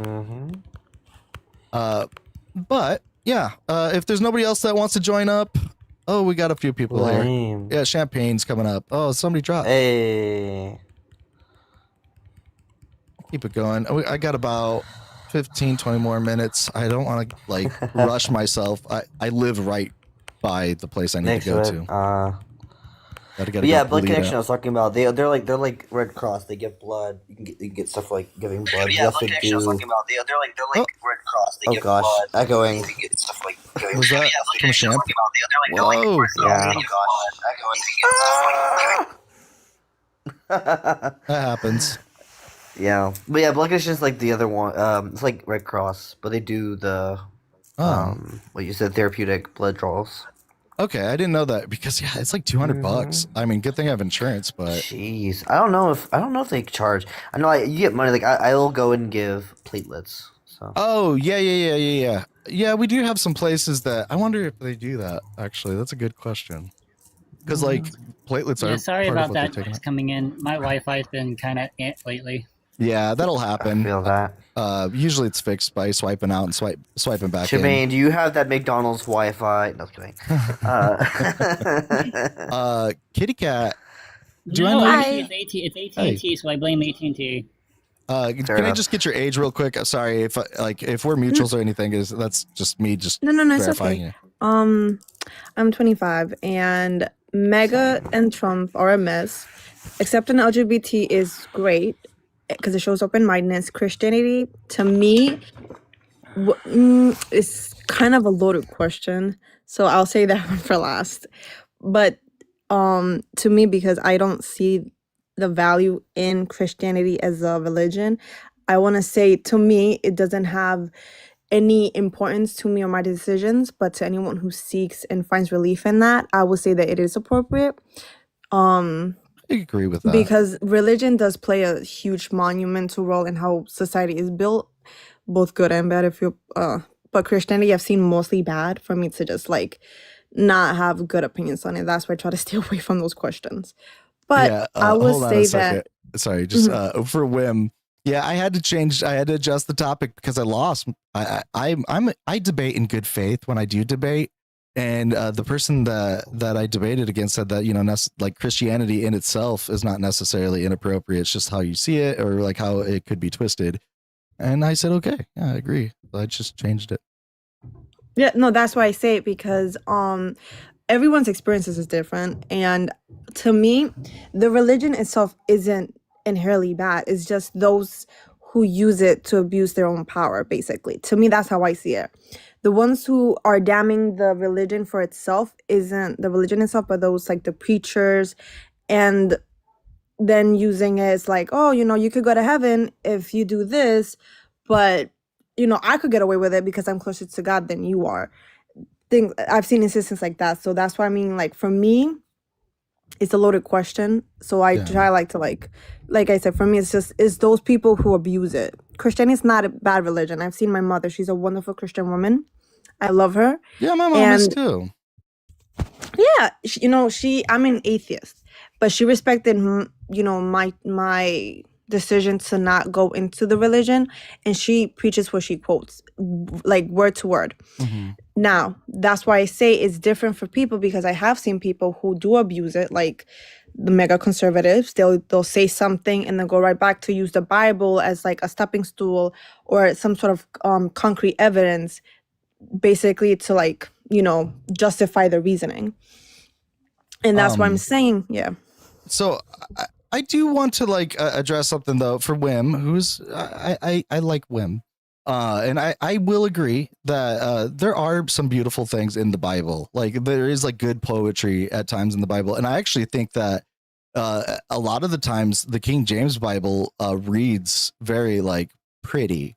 But yeah, if there's nobody else that wants to join up, we got a few people here. Yeah, champagne's coming up. Oh, somebody dropped. Hey, keep it going. I got about 15-20 more minutes. I don't want to rush myself. I live right by the place I need to go to. Blood Connection I was talking about. They're like Red Cross. They give blood. You can get stuff like giving blood. Blood Connection I was talking about. They're like Red Cross. They give blood. Echoing. You can get stuff like giving was that from Champ? Whoa. Yeah. That happens. Yeah, but yeah, Blood Connection is like the other one. It's like Red Cross, but they do the what you said, therapeutic blood draws. Okay, I didn't know that because it's like $200. I mean, good thing I have insurance, but jeez, I don't know if they charge. I know you get money. Like I'll go and give platelets. So. Oh yeah. We do have some places that I wonder if they do that. Actually, that's a good question. Because platelets are. Sorry about that noise coming in. My Wi-Fi's been kind of lately. Yeah, that'll happen. I feel that. Usually it's fixed by swiping out and swiping back in. Shemaine, do you have that McDonald's Wi-Fi? No, kidding. Kitty Cat. Do I know? It's AT&T, so I blame AT&T. Can I just get your age real quick? Sorry, if we're mutuals or anything, that's just me no, verifying it's okay. I'm 25, and MAGA and Trump are a mess. Accepting LGBT is great because it shows open-mindedness. Christianity, to me, is kind of a loaded question, so I'll say that one for last. But to me, because I don't see the value in Christianity as a religion, I want to say, to me, it doesn't have any importance to me or my decisions, but to anyone who seeks and finds relief in that, I would say that it is appropriate. I agree with that. Because religion does play a huge monumental role in how society is built, both good and bad. But Christianity, I've seen mostly bad for me to just like not have good opinions on it. That's why I try to stay away from those questions. But yeah, I would hold on say a second. that. Sorry, just for whim. Yeah, I had to adjust the topic because I lost. I debate in good faith when I do debate, and the person that I debated against said that like Christianity in itself is not necessarily inappropriate. It's just how you see it or like how it could be twisted. And I said, okay, yeah, I agree. So I just changed it. Yeah, no, that's why I say it, because everyone's experiences is different, and to me, the religion itself isn't inherently bad. It's just those who use it to abuse their own power, basically. To me, that's how I see it. The ones who are damning the religion for itself isn't the religion itself, but those like the preachers, and then using it as like, oh, you could go to heaven if you do this, but I could get away with it because I'm closer to God than you are. I've seen instances like that. So that's why I mean, like, for me, it's a loaded question. So I try like I said, for me, it's those people who abuse it. Christianity is not a bad religion. I've seen my mother. She's a wonderful Christian woman. I love her. Yeah, my mom is too. Yeah, I'm an atheist, but she respected, my decision to not go into the religion, and she preaches what she quotes, like word to word. Mm-hmm. Now, that's why I say it's different for people, because I have seen people who do abuse it, like the mega conservatives. They'll say something and then go right back to use the Bible as like a stepping stool or some sort of concrete evidence, basically to like, justify the reasoning. And that's why I'm saying, yeah. So I do want to like address something though for Wim, who's I like Wim. And I will agree that there are some beautiful things in the Bible. Like there is like good poetry at times in the Bible. And I actually think that a lot of the times the King James Bible reads very like pretty.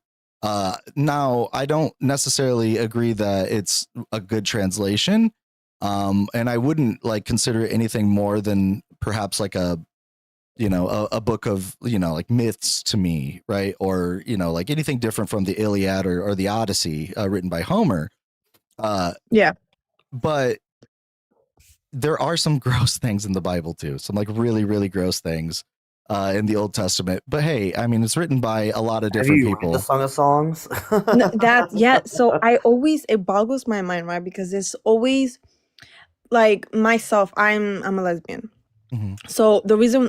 Now, I don't necessarily agree that it's a good translation. And I wouldn't like consider it anything more than perhaps like a book of, like myths to me, right? Or, like anything different from the Iliad or the Odyssey written by Homer. Yeah. But there are some gross things in the Bible too. Some like really, really gross things in the Old Testament. But hey, I mean, it's written by a lot of different people. The Song of Songs? So it boggles my mind, right? Because it's always like myself, I'm a lesbian. Mm-hmm. So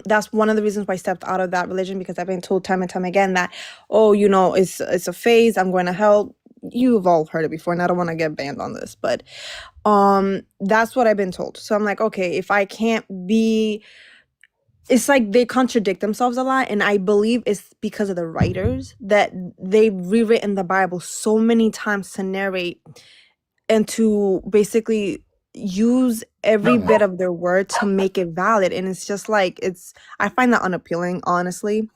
that's one of the reasons why I stepped out of that religion, because I've been told time and time again that, it's a phase, I'm going to hell. You've all heard it before, and I don't want to get banned on this, but that's what I've been told. So I'm like, okay, if I can't be, it's like they contradict themselves a lot, and I believe it's because of the writers that they've rewritten the Bible so many times to narrate and to basically use every bit of their word to make it valid. And it's just like, I find that unappealing, honestly.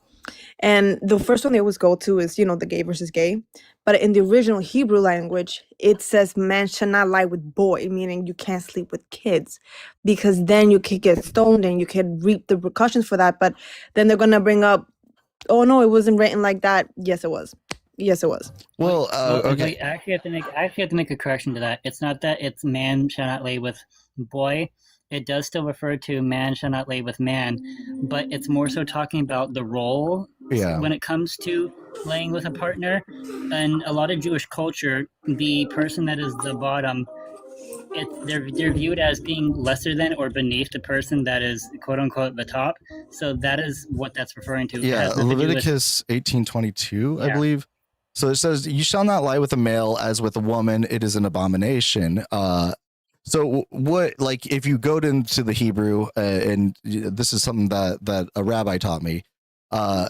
And the first one they always go to is, the gay versus gay. But in the original Hebrew language, it says man should not lie with boy, meaning you can't sleep with kids, because then you could get stoned and you could reap the repercussions for that. But then they're going to bring up, oh no, it wasn't written like that. Yes, it was. Well, okay. I actually have to make a correction to that. It's not that it's man shall not lay with boy. It does still refer to man shall not lay with man, but it's more so talking about the role when it comes to laying with a partner. And a lot of Jewish culture, the person that is the bottom, they're viewed as being lesser than or beneath the person that is quote unquote the top. So that is what that's referring to. Yeah, Leviticus 18:22, I believe, So it says, "You shall not lie with a male as with a woman; it is an abomination." So what, like, if you go into the Hebrew, and this is something that a rabbi taught me,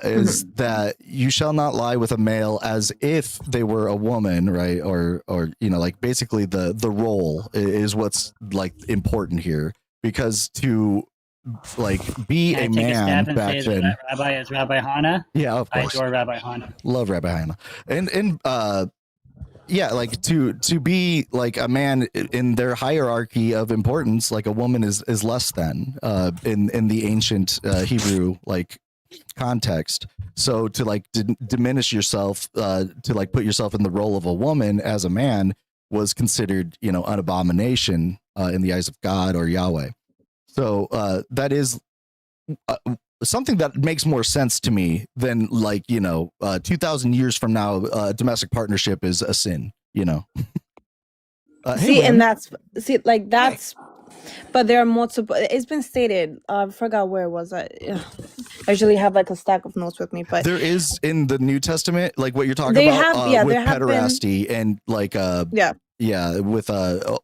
is that you shall not lie with a male as if they were a woman, right? Or like basically the role is what's like important here, because to like be Can I a take a man stab and back say then. that Rabbi is Rabbi Hana? Yeah, of I course. adore Rabbi Hana. Love Rabbi Hana. And yeah, like to be like a man in their hierarchy of importance, like a woman is less than in the ancient Hebrew like context. So to like diminish yourself, to like put yourself in the role of a woman as a man was considered, an abomination in the eyes of God or Yahweh. So that is something that makes more sense to me than like 2,000 years from now domestic partnership is a sin. See, and that's but there are multiple. It's been stated. I forgot where it was. I usually have like a stack of notes with me, but there is in the New Testament, like what you're talking they about, have, with there have pederasty and like with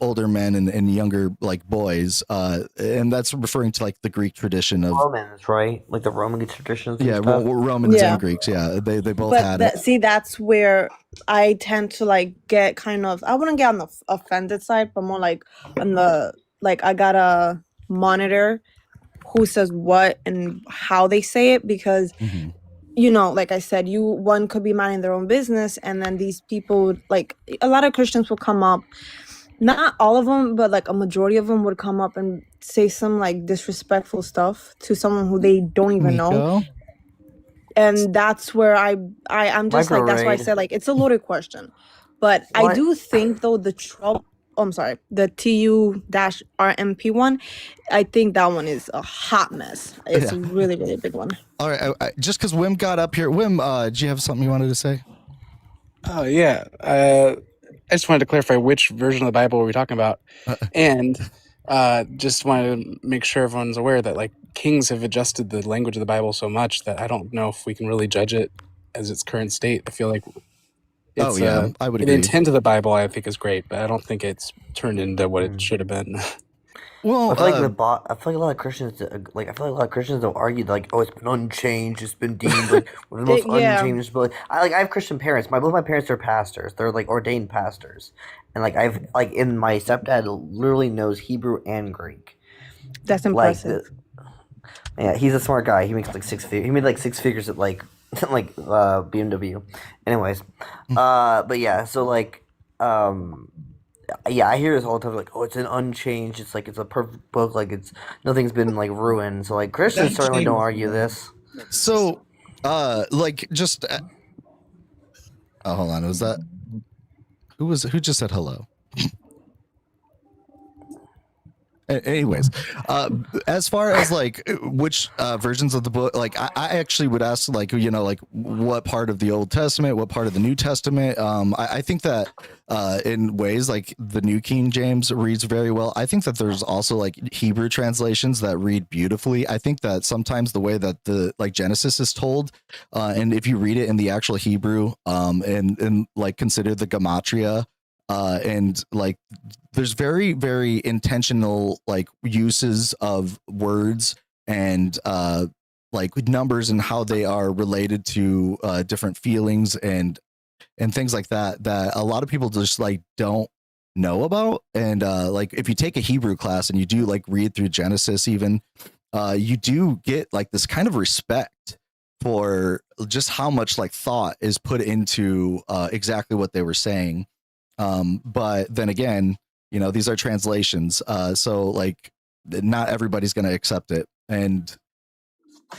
older men and younger like boys, and that's referring to like the Greek tradition of Romans, right? Like the Roman traditions. And Romans and Greeks. Yeah, they both had it. See, that's where I tend to like get kind of. I wouldn't get on the offended side, but more like on the like I gotta monitor who says what and how they say it, because like I said, one could be minding their own business, and then these people, like a lot of Christians will come up, not all of them, but like a majority of them would come up and say some like disrespectful stuff to someone who they don't even know. And that's where I'm just like, that's why I said like it's a loaded question. But I do think though the TU-RMP one, I think that one is a hot mess. It's a really, really big one. All right, just because Wim got up here, Wim, do you have something you wanted to say? Oh yeah, I just wanted to clarify which version of the Bible were we talking about, and just wanted to make sure everyone's aware that like kings have adjusted the language of the Bible so much that I don't know if we can really judge it as its current state. I feel like it's, I would the agree. intent of the Bible I think is great, but I don't think it's turned into what it should have been. Well, I feel like a lot of Christians, don't argue like, oh, it's been unchanged, it's been deemed like one of the most unchanged. But I have Christian parents. Both my parents are pastors. They're like ordained pastors, and like in my stepdad literally knows Hebrew and Greek. That's impressive. Yeah, he's a smart guy. He makes like He made like 6 figures at like BMW. Anyways, but yeah, so like yeah, I hear this all the time, like, oh, it's an unchanged, it's like, it's a perfect book, like, nothing's been, like, ruined, so, like, Christians certainly don't argue this. So, like, just, oh, hold on, was that, who just said hello? Anyways, as far as like which versions of the book, like I actually would ask like like what part of the Old Testament, what part of the New Testament. I think that in ways like the New King James reads very well. I think that there's also like Hebrew translations that read beautifully. I think that sometimes the way that the like Genesis is told, and if you read it in the actual Hebrew, and like consider the gematria. And like there's very, very intentional like uses of words and like numbers and how they are related to different feelings and things like that a lot of people just like don't know about. And like if you take a Hebrew class and you do like read through Genesis even, you do get like this kind of respect for just how much like thought is put into exactly what they were saying. But then again, these are translations. So like not everybody's going to accept it. And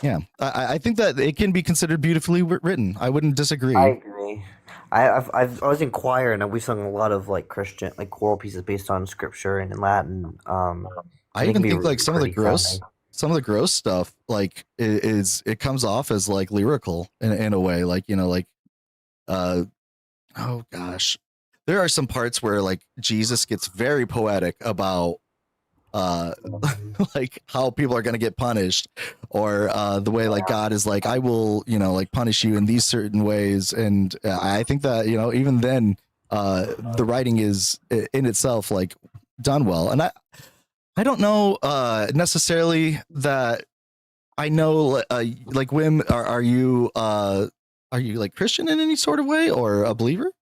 yeah, I think that it can be considered beautifully written. I wouldn't disagree. I agree. I was in choir and we sung a lot of like Christian, like choral pieces based on scripture and in Latin. I even think like some of the gross stuff, like it comes off as like lyrical in a way, like, oh gosh. There are some parts where like Jesus gets very poetic about like how people are going to get punished, or the way like God is like, I will, like punish you in these certain ways. And I think that, even then, the writing is in itself like done well. And I don't know necessarily that I know like Wim, are you like Christian in any sort of way or a believer?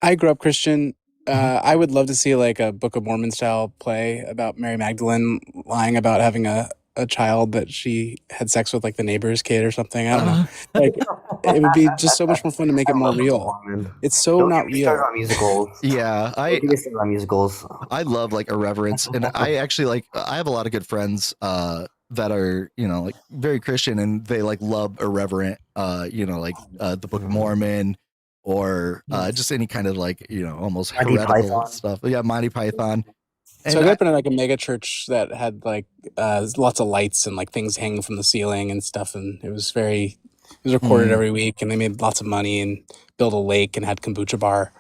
I grew up Christian. I would love to see like a Book of Mormon style play about Mary Magdalene lying about having a child that she had sex with, like the neighbor's kid or something. I don't know. Like it would be just so much more fun to make it more real. It's so not real. On musicals. Yeah, I on musicals. I love like irreverence, and I actually like. I have a lot of good friends that are like very Christian, and they like love irreverent. Like the Book of Mormon, or just any kind of like almost Monty heretical Python. stuff. Yeah, Monty Python. And So I grew up in like a mega church that had like lots of lights and like things hanging from the ceiling and stuff, and it was recorded every week, and they made lots of money and built a lake and had kombucha bar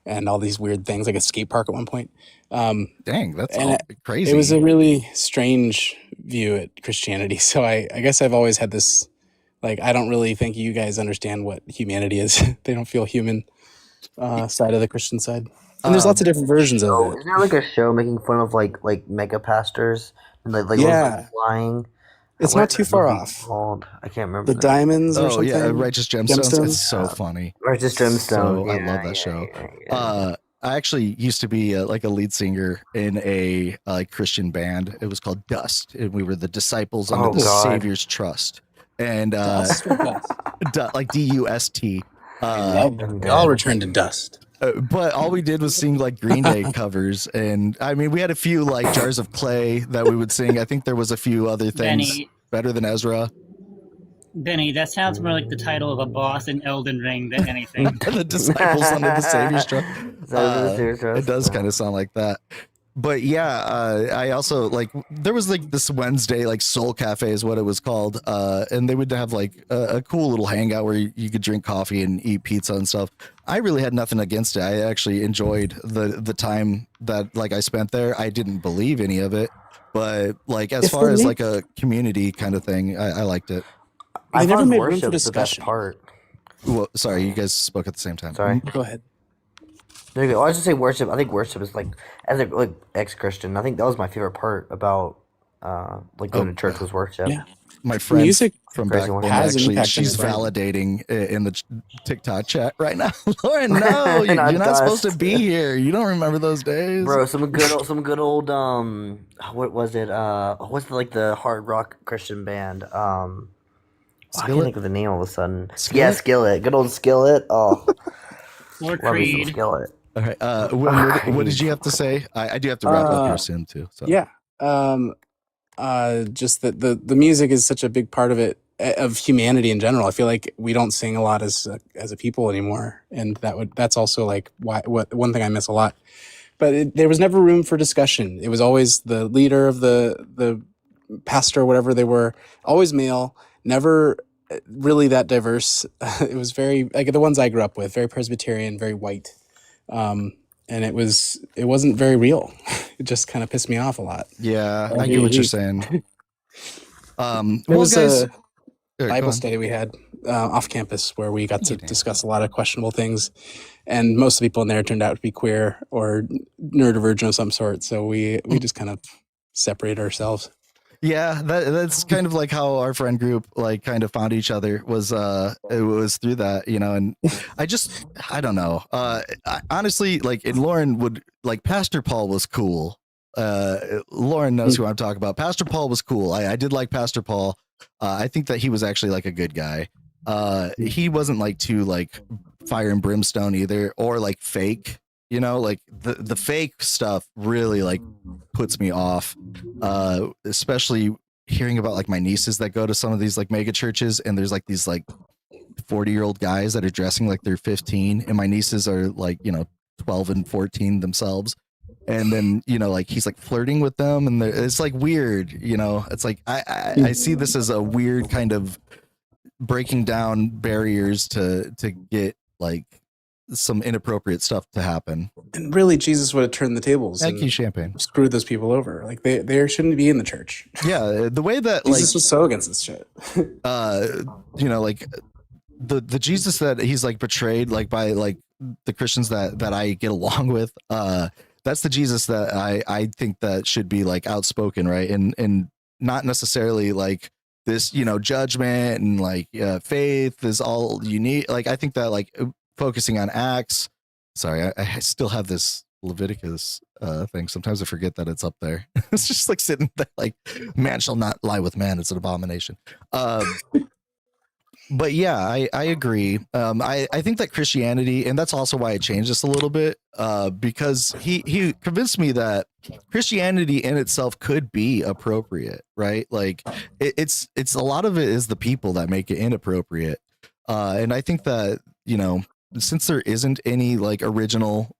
and all these weird things, like a skate park at one point. Dang, that's all crazy. It was a really strange view at Christianity. So I guess I've always had this, like, I don't really think you guys understand what humanity is. They don't feel human side of the Christian side. And there's lots of different versions of it. Isn't there like a show making fun of like mega pastors and like yeah, flying? It's not too far off. Called? I can't remember the Diamonds or something. Yeah, Righteous Gemstones. It's so funny. Righteous Gemstones. I love that show. I actually used to be like a lead singer in a Christian band. It was called Dust, and we were the disciples under the Savior's trust. And like DUST. We all returned to dust. But all we did was sing like Green Day covers, and I mean we had a few like Jars of Clay that we would sing. I think there was a few other things better than Ezra. Benny, that sounds more like the title of a boss in Elden Ring than anything. The disciples under the Savior's trust. It does kind of sound like that. But yeah, I also like there was like this Wednesday like Soul Cafe is what it was called, and they would have like a cool little hangout where you could drink coffee and eat pizza and stuff. I really had nothing against it. I actually enjoyed the time that like I spent there. I didn't believe any of it, but like as far as like a community kind of thing, I liked it. I never made room for discussion. Well, sorry, you guys spoke at the same time. Sorry, go ahead. There you go. I was just say worship. I think worship is like, as a like ex-Christian, I think that was my favorite part about like going to church was worship. Yeah. My friend music from back home, actually, she's validating in the TikTok chat right now. Lauren, no, you're not supposed to be here. You don't remember those days, bro. Some good old what was it? What's the hard rock Christian band? I can't think of the name all of a sudden. Skillet? Yeah, Skillet. Good old Skillet. Oh, or Creed. Skillet. All right. What did you have to say? I do have to wrap up here soon too. So. Yeah. Just that the music is such a big part of it, of humanity in general. I feel like we don't sing a lot as a people anymore, and that's also like one thing I miss a lot. But there was never room for discussion. It was always the leader of the pastor or whatever they were, always male, never really that diverse. It was very like the ones I grew up with, very Presbyterian, very white. And it wasn't very real. It just kind of pissed me off a lot. Yeah, I get what you're saying. There was a Bible study we had off campus where we got to discuss a lot of questionable things, and most of the people in there turned out to be queer or neurodivergent of some sort. So we just kind of separated ourselves. Yeah, that's kind of like how our friend group like kind of found each other was it was through that, and I don't know. Honestly, like, and Lauren would like Pastor Paul was cool. Lauren knows who I'm talking about. Pastor Paul was cool. I did like Pastor Paul. I think that he was actually like a good guy. He wasn't like too like fire and brimstone either, or like fake. Like the fake stuff really like puts me off, especially hearing about like my nieces that go to some of these like mega churches, and there's like these like 40-year-old guys that are dressing like they're 15, and my nieces are like 12 and 14 themselves, and then like he's like flirting with them, and it's like weird. It's like I see this as a weird kind of breaking down barriers to get like some inappropriate stuff to happen. And really, Jesus would have turned the tables. Thank you, Champagne. Screwed those people over. Like they shouldn't be in the church. Yeah, the way that Jesus was so against this shit. You know, like the Jesus that he's like portrayed like by like the Christians that I get along with, that's the Jesus that I think that should be like outspoken, right? And not necessarily like this, you know, judgment and like faith is all you need. Like I think that like focusing on Acts. Sorry, I still have this Leviticus thing. Sometimes I forget that it's up there. It's just like sitting there like, man shall not lie with man. It's an abomination. But yeah, I agree. I think that Christianity, and that's also why I changed this a little bit, because he convinced me that Christianity in itself could be appropriate, right? Like it's a lot of it is the people that make it inappropriate. And I think that, you know, since there isn't any like original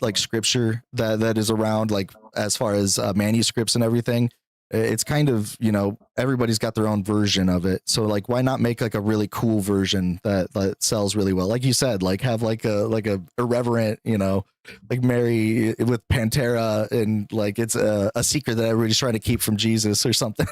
like scripture that is around, like as far as manuscripts and everything, it's kind of, you know, everybody's got their own version of it. So like, why not make like a really cool version that sells really well? Like you said, like have like a irreverent, you know, like Mary with Pantera, and like it's a secret that everybody's trying to keep from Jesus or something.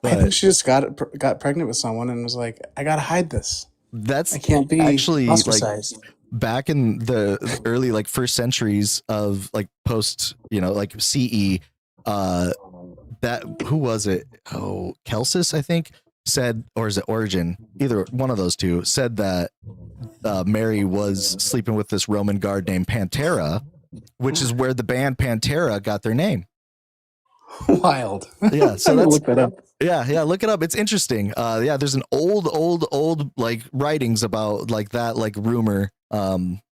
I think she just got pregnant with someone and was like, I gotta hide this. That's I can't be actually ostracized. like back in the early like first centuries of like post, you know, like CE, that who was it? Oh, Celsus, I think, said, or is it Origen? Either one of those two said that Mary was sleeping with this Roman guard named Pantera, which is where the band Pantera got their name. Wild. Yeah, so I'm gonna that's look that up. Yeah, look it up. It's interesting. Yeah, there's an old like writings about like that like rumor.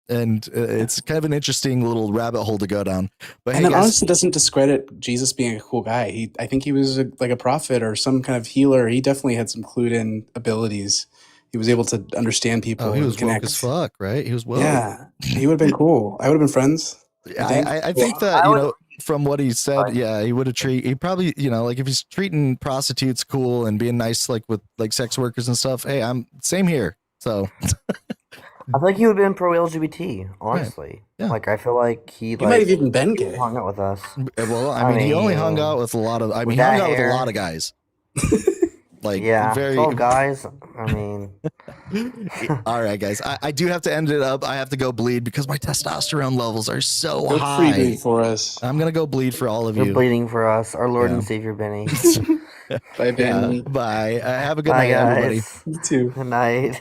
And it's kind of an interesting little rabbit hole to go down. But And hey, it guys, honestly doesn't discredit Jesus being a cool guy. I think he was like a prophet or some kind of healer. He definitely had some clued in abilities. He was able to understand people. he was and connect. woke as fuck, right? He was woke. Yeah, he would have been cool. I would have been friends. I think that, you know, from what he said, yeah, he would have he probably, you know, like if he's treating prostitutes cool and being nice, like with like sex workers and stuff. Hey, I'm same here. So I feel like he would have been pro LGBT, honestly. Right. Yeah. Like I feel like he might have even been gay. hung out with us. Well, I mean, he only hung out with a lot of. I mean, he hung out with a lot of guys. Like, yeah, very 12 guys. I mean, all right, guys. I do have to end it up. I have to go bleed because my testosterone levels are so Go high. free bleed for us. I'm gonna go bleed for all of you're you. bleeding for us, our Lord and Savior Benny. Bye, Benny. Bye. Have a good Bye, night, everybody. guys. You too. Good night.